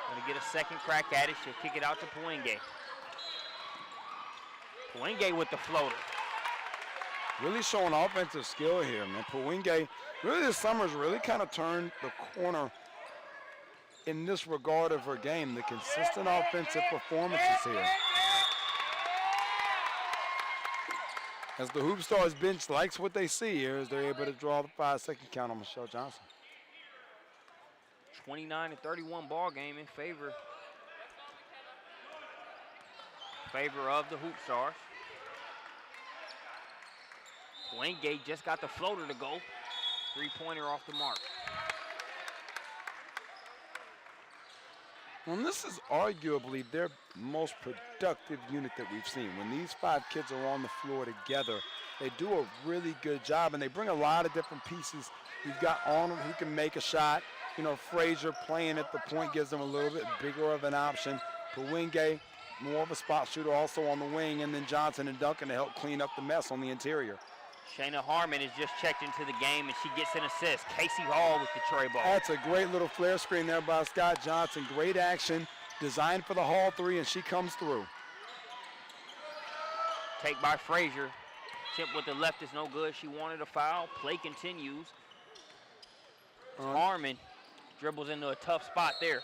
Gonna get a second crack at it. She'll kick it out to Puenge. Puenge with the floater. Really showing offensive skill here, man. Puenge, really this summer's really kind of turned the corner in this regard of her game. The consistent offensive performances here. As the Hoopstars bench likes what they see here, as they're able to draw the 5-second count on Michelle Johnson. 29-31 ball game in favor of the Hoopstars. Puenge just got the floater to go. Three-pointer off the mark. And this is arguably their most productive unit that we've seen. When these 5 kids are on the floor together, they do a really good job, and they bring a lot of different pieces. You've got Arnold who can make a shot. You know, Frazier playing at the point gives them a little bit bigger of an option. Puenge, more of a spot shooter, also on the wing, and then Johnson and Duncan to help clean up the mess on the interior. Shayna Harmon has just checked into the game, and she gets an assist. Casey Hall with the tray ball. That's a great little flare screen there by Scott Johnson. Great action, designed for the Hall 3, and she comes through. Take by Frazier. Tip with the left is no good. She wanted a foul. Play continues. Harmon dribbles into a tough spot there.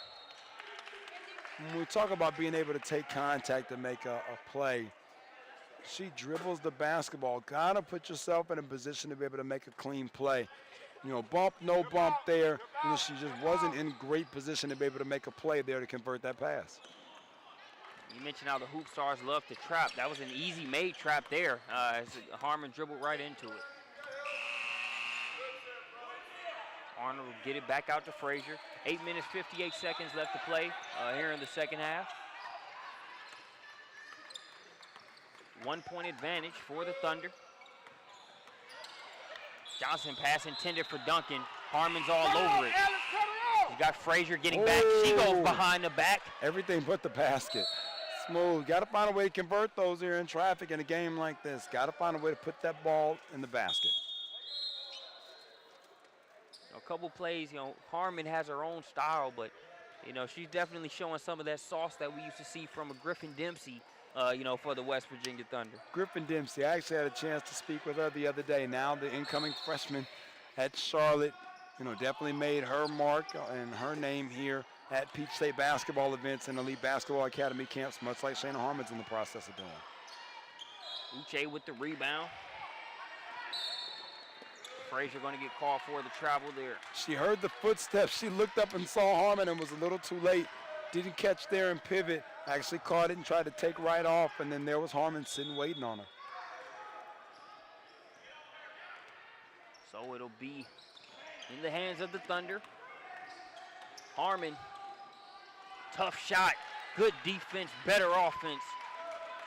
When we talk about being able to take contact and make a play, she dribbles the basketball. Gotta put yourself in a position to be able to make a clean play. You know, bump, no bump there. You know, she just wasn't in great position to be able to make a play there to convert that pass. You mentioned how the Hoopstars love to trap. That was an easy made trap there. As Harmon dribbled right into it. Arnold will get it back out to Frazier. 8 minutes, 58 seconds left to play here in the second half. 1-point advantage for the Thunder. Johnson pass intended for Duncan. Harmon's all over it. You got Frazier getting back. She goes behind the back. Everything but the basket. Smooth. Got to find a way to convert those here in traffic in a game like this. Got to find a way to put that ball in the basket. A couple plays, you know, Harmon has her own style, but, you know, she's definitely showing some of that sauce that we used to see from a Griffin Dempsey, you know, for the West Virginia Thunder. Griffin Dempsey, I actually had a chance to speak with her the other day. Now the incoming freshman at Charlotte, you know, definitely made her mark and her name here at Peach State basketball events and Elite Basketball Academy camps, much like Shayna Harmon's in the process of doing. Uche with the rebound. Frazier going to get called for the travel there. She heard the footsteps. She looked up and saw Harmon and was a little too late. Didn't catch there and pivot. Actually caught it and tried to take right off, and then there was Harmon sitting waiting on her. So it'll be in the hands of the Thunder. Harmon, tough shot, good defense, better offense.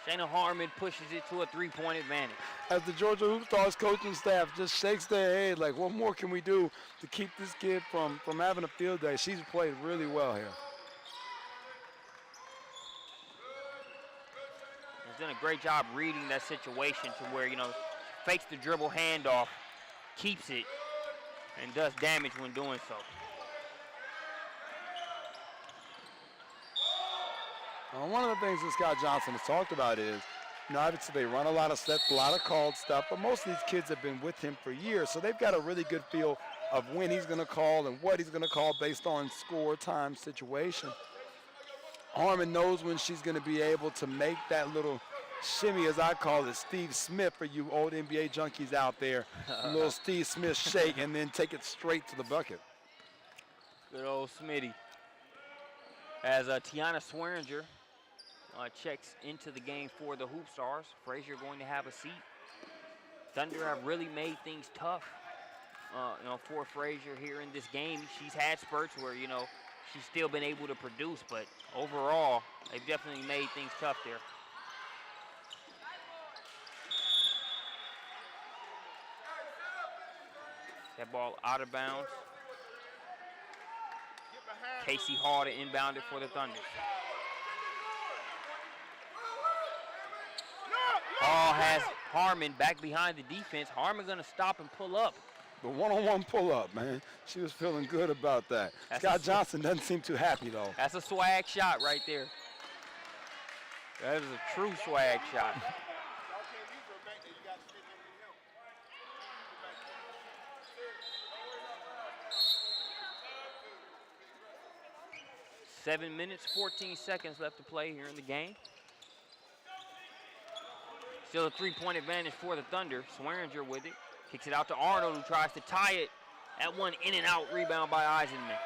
Shayna Harmon pushes it to a 3-point advantage. As the Georgia Hoopstars coaching staff just shakes their head like, what more can we do to keep this kid from having a field day? She's played really well here. He's done a great job reading that situation to where, you know, fakes the dribble handoff, keeps it, and does damage when doing so. One of the things that Scott Johnson has talked about is, you know, obviously they run a lot of sets, a lot of called stuff, but most of these kids have been with him for years, so they've got a really good feel of when he's going to call and what he's going to call based on score, time, situation. Harmon knows when she's going to be able to make that little shimmy, as I call it, Steve Smith for you old NBA junkies out there. A little Steve Smith shake and then take it straight to the bucket. Good old Smitty. As Tiana Swearinger checks into the game for the Hoopstars. Frazier going to have a seat. Thunder have really made things tough, you know, for Frazier here in this game. She's had spurts where, you know, she's still been able to produce, but overall, they've definitely made things tough there. That ball out of bounds. Get Casey Hall to inbound it for the Thunder. Hall has Harmon back behind the defense. Harmon going to stop and pull up. The one-on-one pull-up, man. She was feeling good about that. Scott Johnson doesn't seem too happy, though. That's a swag shot right there. That is a true swag shot. 7 minutes, 14 seconds left to play here in the game. Still a three-point advantage for the Thunder. Swearinger with it. Kicks it out to Arnold, who tries to tie it. At one in-and-out rebound by Eisenman.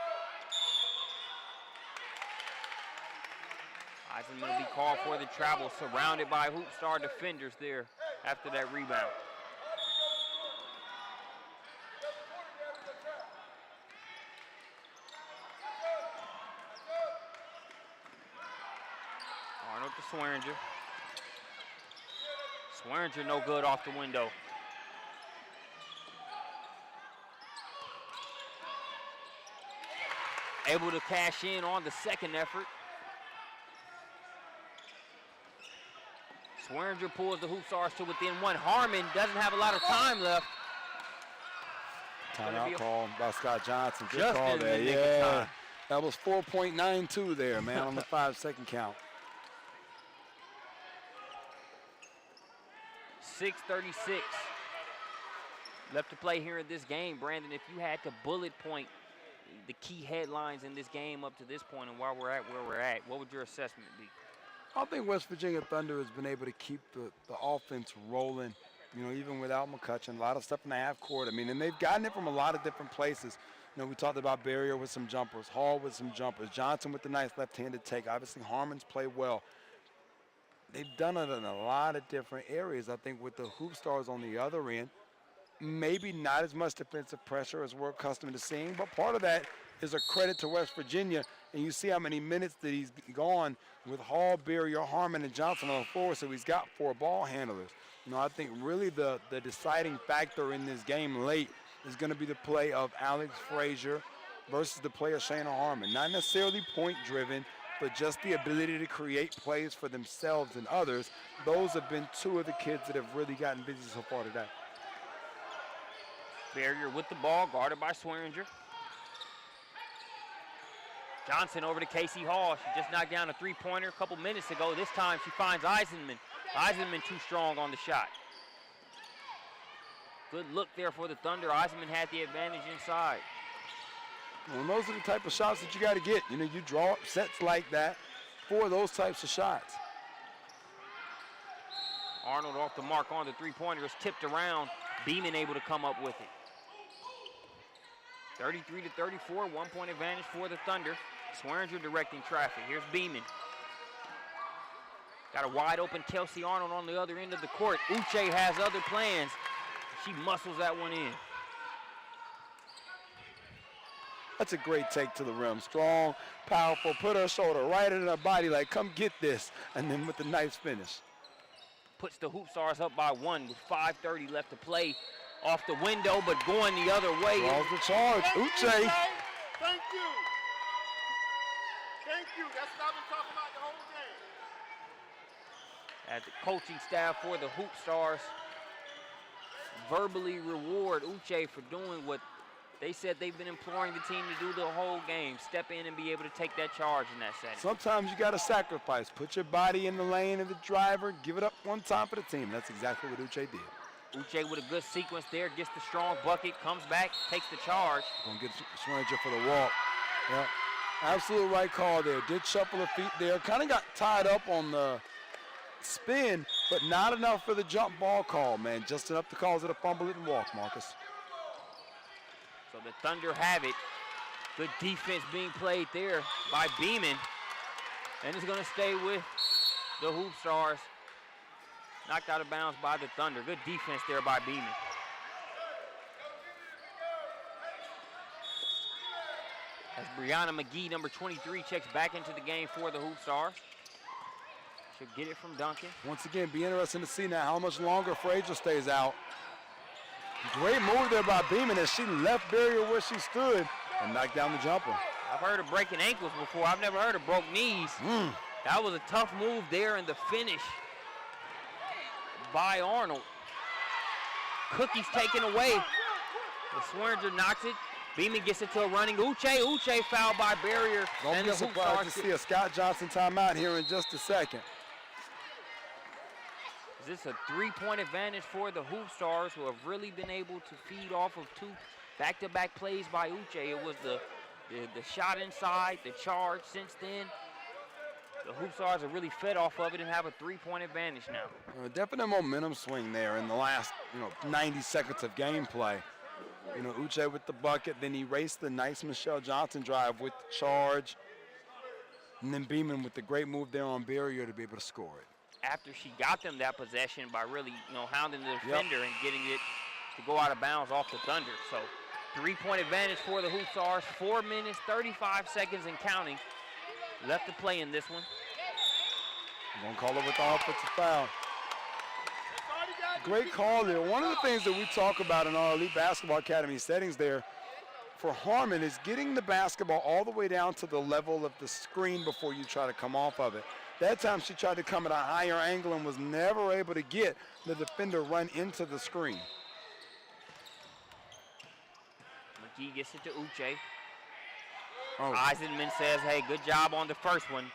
Eisenman will be called for the travel, surrounded by Hoopstar defenders there after that rebound. Arnold to Swearinger. Swearinger no good off the window. Able to cash in on the second effort. Swearinger pulls the Hoopstars to within one. Harmon doesn't have a lot of time left. Timeout call by Scott Johnson. Good Just call in the there. nick of Yeah, time. that was 4.92 there, man, on the 5-second count. 6:36 left to play here in this game. Brandon, if you had to bullet point the key headlines in this game up to this point and why we're at where we're at, what would your assessment be? I think West Virginia Thunder has been able to keep the offense rolling, you know, even without McCutcheon. A lot of stuff in the half court. I mean, and they've gotten it from a lot of different places. You know, we talked about Barrier with some jumpers, Hall with some jumpers, Johnson with the nice left-handed take. Obviously, Harmon's played well. They've done it in a lot of different areas. I think with the Hoopstars on the other end, maybe not as much defensive pressure as we're accustomed to seeing, but part of that is a credit to West Virginia. And you see how many minutes that he's gone with Hall, Barrier, Harmon, and Johnson on the floor, so he's got 4 ball handlers. You know, I think really the deciding factor in this game late is going to be the play of Alex Frazier versus the play of Shayna Harmon. Not necessarily point-driven, but just the ability to create plays for themselves and others. Those have been 2 of the kids that have really gotten busy so far today. Barrier with the ball, guarded by Swearinger. Johnson over to Casey Hall. She just knocked down a three-pointer a couple minutes ago. This time she finds Eisenman. Eisenman too strong on the shot. Good look there for the Thunder. Eisenman had the advantage inside. Well, those are the type of shots that you got to get. You know, you draw up sets like that for those types of shots. Arnold off the mark on the three-pointer is tipped around. Beeman able to come up with it. 33-34, 1-point advantage for the Thunder. Swearinger directing traffic. Here's Beeman. Got a wide open Kelsey Arnold on the other end of the court. Uche has other plans. She muscles that one in. That's a great take to the rim. Strong, powerful, put her shoulder right in her body like, come get this, and then with the nice finish. Puts the Hoopstars up by 1 with 5:30 left to play. Off the window, but going the other way. Draws the charge. Uche. Thank you. Thank you. That's what I've been talking about the whole game. As the coaching staff for the Hoopstars verbally reward Uche for doing what they said they've been imploring the team to do the whole game. Step in and be able to take that charge in that setting. Sometimes you got to sacrifice. Put your body in the lane of the driver. Give it up one time for the team. That's exactly what Uche did. Uche with a good sequence there, gets the strong bucket, comes back, takes the charge. Gonna get Swearinger for the walk. Yeah, absolute right call there. Did shuffle her feet there. Kind of got tied up on the spin, but not enough for the jump ball call, man. Just enough to cause it a fumble it and walk, Marcus. So the Thunder have it. Good defense being played there by Beeman. And it's gonna stay with the Hoopstars. Knocked out of bounds by the Thunder. Good defense there by Beeman. As Brianna McGee, number 23, checks back into the game for the Hoopstars. She'll get it from Duncan. Once again, be interesting to see now how much longer Frazier stays out. Great move there by Beeman as she left Barrier where she stood and knocked down the jumper. I've heard of breaking ankles before. I've never heard of broke knees. That was a tough move there in the finish by Arnold. Cookies taken away. The Swearinger knocks it. Beeman gets it to a running Uche. Uche fouled by Barrier. Don't be surprised to see a Scott Johnson timeout here in just a second. Is this a three-point advantage for the Hoopstars, who have really been able to feed off of two back-to-back plays by Uche? It was the shot inside, the charge since then. The Hoopstars have really fed off of it and have a three-point advantage now. A definite momentum swing there in the last 90 seconds of gameplay. Uche with the bucket, then he raced the nice Michelle Johnson drive with the charge, and then Beeman with the great move there on Barrier to be able to score it. After she got them that possession by really, hounding the defender and getting it to go out of bounds off the Thunder. So, three-point advantage for the Hoopstars. 4 minutes, 35 seconds and counting left to play in this one. I'm going to call it with the offensive foul. Great call there. One of the things that we talk about in our Elite Basketball Academy settings there for Harmon is getting the basketball all the way down to the level of the screen before you try to come off of it. That time she tried to come at a higher angle and was never able to get the defender run into the screen. McGee gets it to Uche. Oh. Eisenman says, hey, good job on the first one.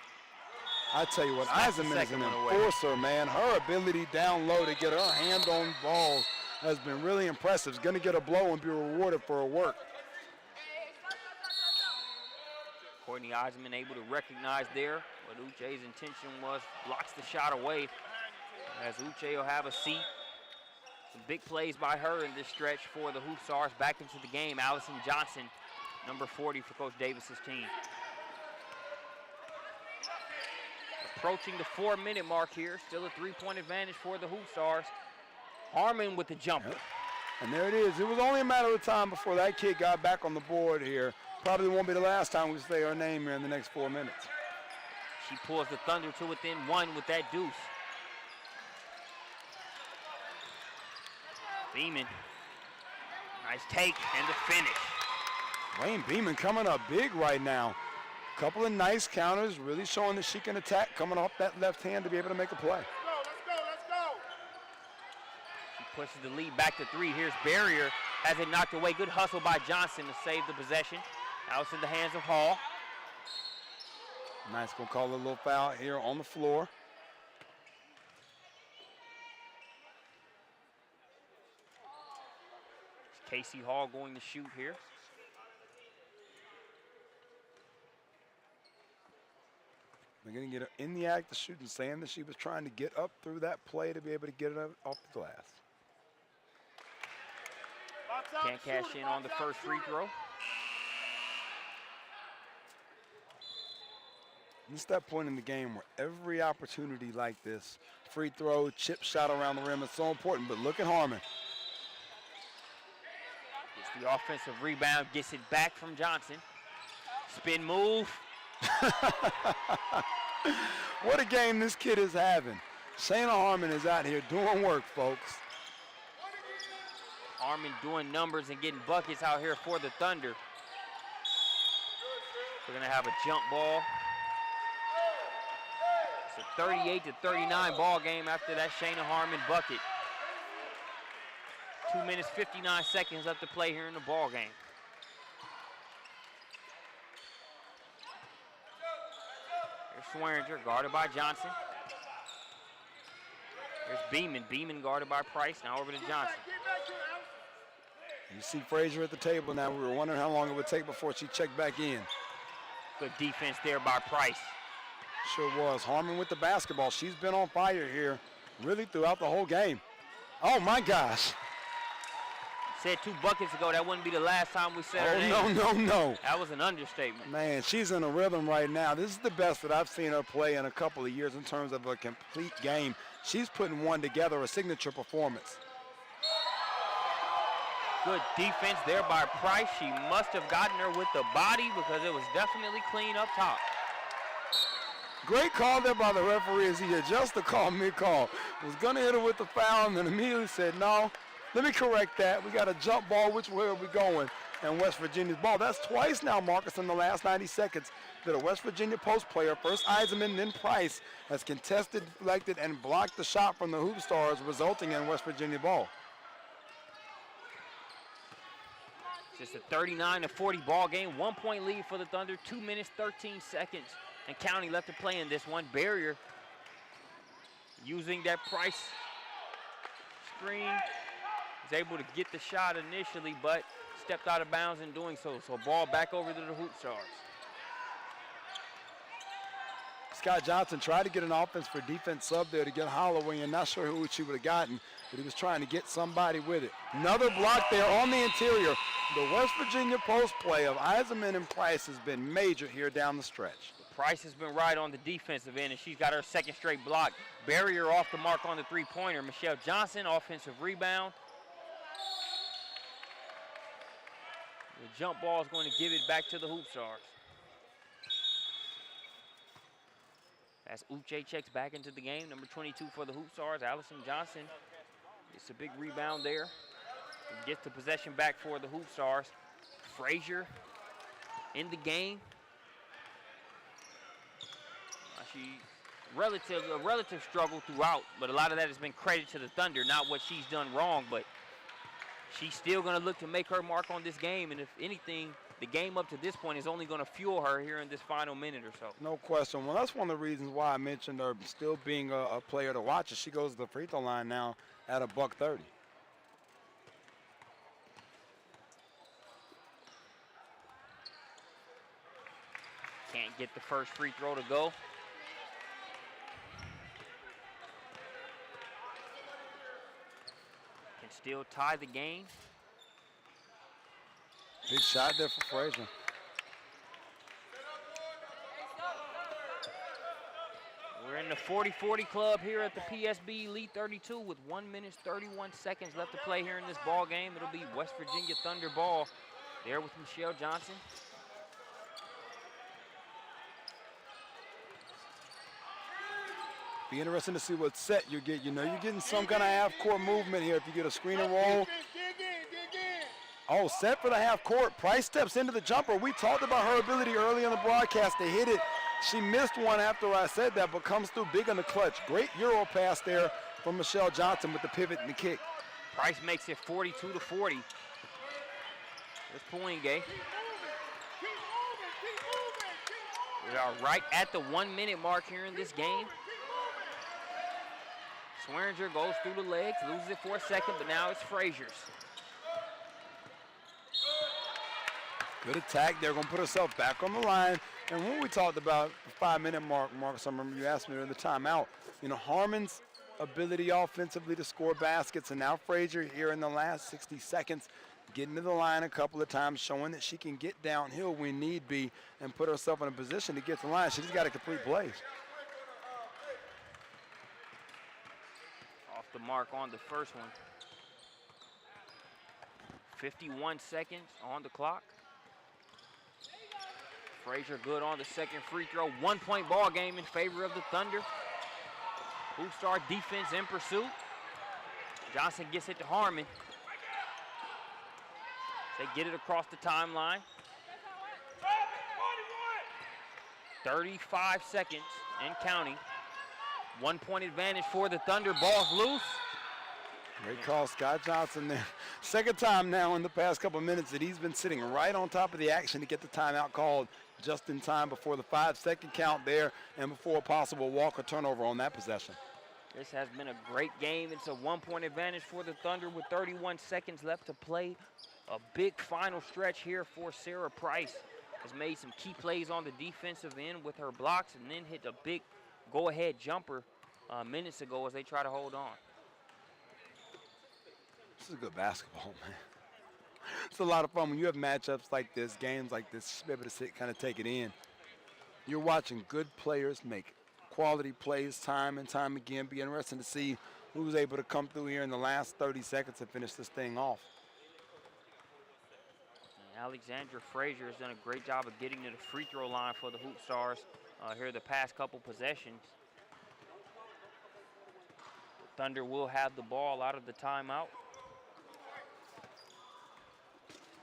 I tell you what, Eisenman is an enforcer, man. Her ability down low to get her hand on balls has been really impressive. She's going to get a blow and be rewarded for her work. Courtney Eisenman able to recognize there what Uche's intention was, blocks the shot away as Uche will have a seat. Some big plays by her in this stretch for the Hoopstars. Back into the game, Allison Johnson, number 40 for Coach Davis's team. Approaching the 4-minute mark here, still a three-point advantage for the Hoopstars. Harmon with the jumper. Yep. And there it is. It was only a matter of time before that kid got back on the board here. Probably won't be the last time we say her name here in the next 4 minutes. She pulls the Thunder to within one with that deuce. Beeman. Nice take and the finish. Wayne Beeman coming up big right now. Couple of nice counters, really showing that she can attack, coming off that left hand to be able to make a play. Let's go. She pushes the lead back to three. Here's Barrier, has it knocked away. Good hustle by Johnson to save the possession. Now it's in the hands of Hall. Nice, gonna call a little foul here on the floor. It's Casey Hall going to shoot here. They're going to get her in the act of shooting, saying that she was trying to get up through that play to be able to get it off the glass. Can't cash in on the first free throw. It's that point in the game where every opportunity like this, free throw, chip shot around the rim, is so important. But look at Harmon. Gets the offensive rebound, gets it back from Johnson. Spin move. What a game this kid is having. Shayna Harmon is out here doing work, folks. Harmon doing numbers and getting buckets out here for the Thunder. We're going to have a jump ball. It's a 38-39 ball game after that Shayna Harmon bucket. 2 minutes, 59 seconds left to play here in the ball game. Here's Swearinger, guarded by Johnson. Here's Beeman. Beeman guarded by Price. Now over to Johnson. You see Frazier at the table now. We were wondering how long it would take before she checked back in. Good defense there by Price. Sure was. Harmon with the basketball. She's been on fire here really throughout the whole game. Oh, my gosh. Said 2 buckets ago that wouldn't be the last time we said her name. No. That was an understatement. Man, she's in a rhythm right now. This is the best that I've seen her play in a couple of years in terms of a complete game. She's putting one together, a signature performance. Good defense there by Price. She must have gotten her with the body because it was definitely clean up top. Great call there by the referee as he adjusted the call mid-call. Was going to hit her with the foul and then immediately said, no, Let me correct that. We got a jump ball. Which way are we going? And West Virginia's ball. That's twice now, Marcus, in the last 90 seconds that a West Virginia post player, first Eisenman, then Price, has contested, deflected, and blocked the shot from the Hoopstars, resulting in West Virginia ball. Just a 39-40 ball game. 1 point lead for the Thunder. 2 minutes, 13 seconds. And counting left to play in this one. Barrier using that Price screen. Was able to get the shot initially, but stepped out of bounds in doing so. So ball back over to the Hoopstars. Scott Johnson tried to get an offense for defense sub there to get Holloway, and not sure who she would have gotten, but he was trying to get somebody with it. Another block there on the interior. The West Virginia post play of Eisenman and Price has been major here down the stretch. Price has been right on the defensive end, and she's got her second straight block. Barrier off the mark on the three-pointer. Michelle Johnson, offensive rebound. The jump ball is going to give it back to the Hoopstars. As Uche checks back into the game, number 22 for the Hoopstars, Allison Johnson. It's a big rebound there. Gets the possession back for the Hoopstars. Frazier in the game. A relative struggle throughout, but a lot of that has been credit to the Thunder, not what she's done wrong, but she's still going to look to make her mark on this game, and if anything, the game up to this point is only going to fuel her here in this final minute or so. No question. Well, that's one of the reasons why I mentioned her still being a player to watch. As she goes to the free throw line now at $130. Can't get the first free throw to go. Can still tie the game. Big shot there for Frazier. We're in the 40-40 club here at the PSB Elite 32 with 1 minute 31 seconds left to play here in this ball game. It'll be West Virginia Thunder ball there with Michelle Johnson. Be interesting to see what set you get. You know, you're getting some kind of half-court movement here if you get a screen and roll. Oh, set for the half court. Price steps into the jumper. We talked about her ability early in the broadcast to hit it. She missed one after I said that, but comes through big in the clutch. Great Euro pass there from Michelle Johnson with the pivot and the kick. Price makes it 42-40. There's Pouinge. We are right at the 1 minute mark here in this game. Swearinger goes through the legs, loses it for a second, but now it's Frazier's. Good attack there, gonna put herself back on the line. And when we talked about the 5 minute mark, Marcus, I remember you asked me during the timeout, you know, Harmon's ability offensively to score baskets, and now Frazier here in the last 60 seconds, getting to the line a couple of times, showing that she can get downhill when need be and put herself in a position to get to the line. She just got to complete plays. Off the mark on the first one. 51 seconds on the clock. Frazier good on the second free throw. 1 point ball game in favor of the Thunder. Hoopstar defense in pursuit. Johnson gets it to Harmon. They get it across the timeline. 35 seconds and counting. 1 point advantage for the Thunder. Ball's loose. Great call, Scott Johnson there. Second time now in the past couple of minutes that he's been sitting right on top of the action to get the timeout called just in time before the 5-second count there and before a possible walk or turnover on that possession. This has been a great game. It's a 1 point advantage for the Thunder with 31 seconds left to play. A big final stretch here for Sarah Price. Has made some key plays on the defensive end with her blocks and then hit a big go-ahead jumper minutes ago as they try to hold on. This is good basketball, man. It's a lot of fun when you have matchups like this, games like this, be able to sit, kind of take it in. You're watching good players make quality plays time and time again. Be interesting to see who's able to come through here in the last 30 seconds and finish this thing off. And Alexandra Frazier has done a great job of getting to the free throw line for the Hoopstars here the past couple possessions. The Thunder will have the ball out of the timeout.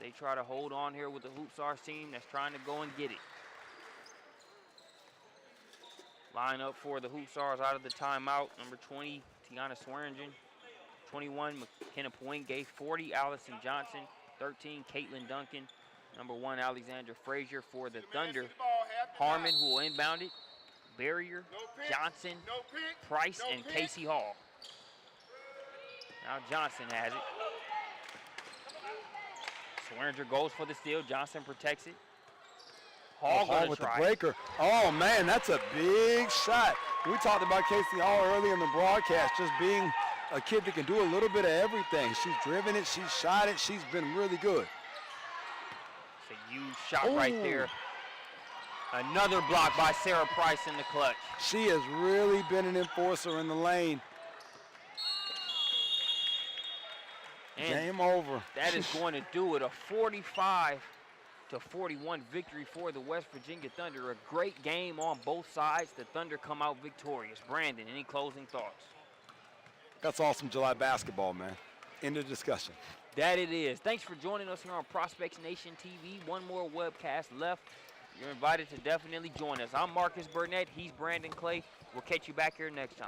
They try to hold on here with the Hoopstars team that's trying to go and get it. Line up for the Hoopstars out of the timeout. Number 20, Tiana Swearingen. 21, McKenna Poingate. 40, Allison Johnson. 13, Caitlin Duncan. Number 1, Alexandra Frazier for the Thunder. Harmon, who will inbound it. Barrier, Johnson, Price, and Casey Hall. Now Johnson has it. Swearinger goes for the steal. Johnson protects it. Hall gonna with try. the breaker. Oh, man, that's a big shot. We talked about Casey Hall earlier in the broadcast, just being a kid that can do a little bit of everything. She's driven it. She's shot it. She's been really good. It's a huge shot right there. Another block by Sarah Price in the clutch. She has really been an enforcer in the lane. And game over. That is going to do it. A 45-41 victory for the West Virginia Thunder. A great game on both sides. The Thunder come out victorious. Brandon, any closing thoughts? That's awesome July basketball, man. End of discussion. That it is. Thanks for joining us here on Prospects Nation TV. One more webcast left. You're invited to definitely join us. I'm Marcus Burnett. He's Brandon Clay. We'll catch you back here next time.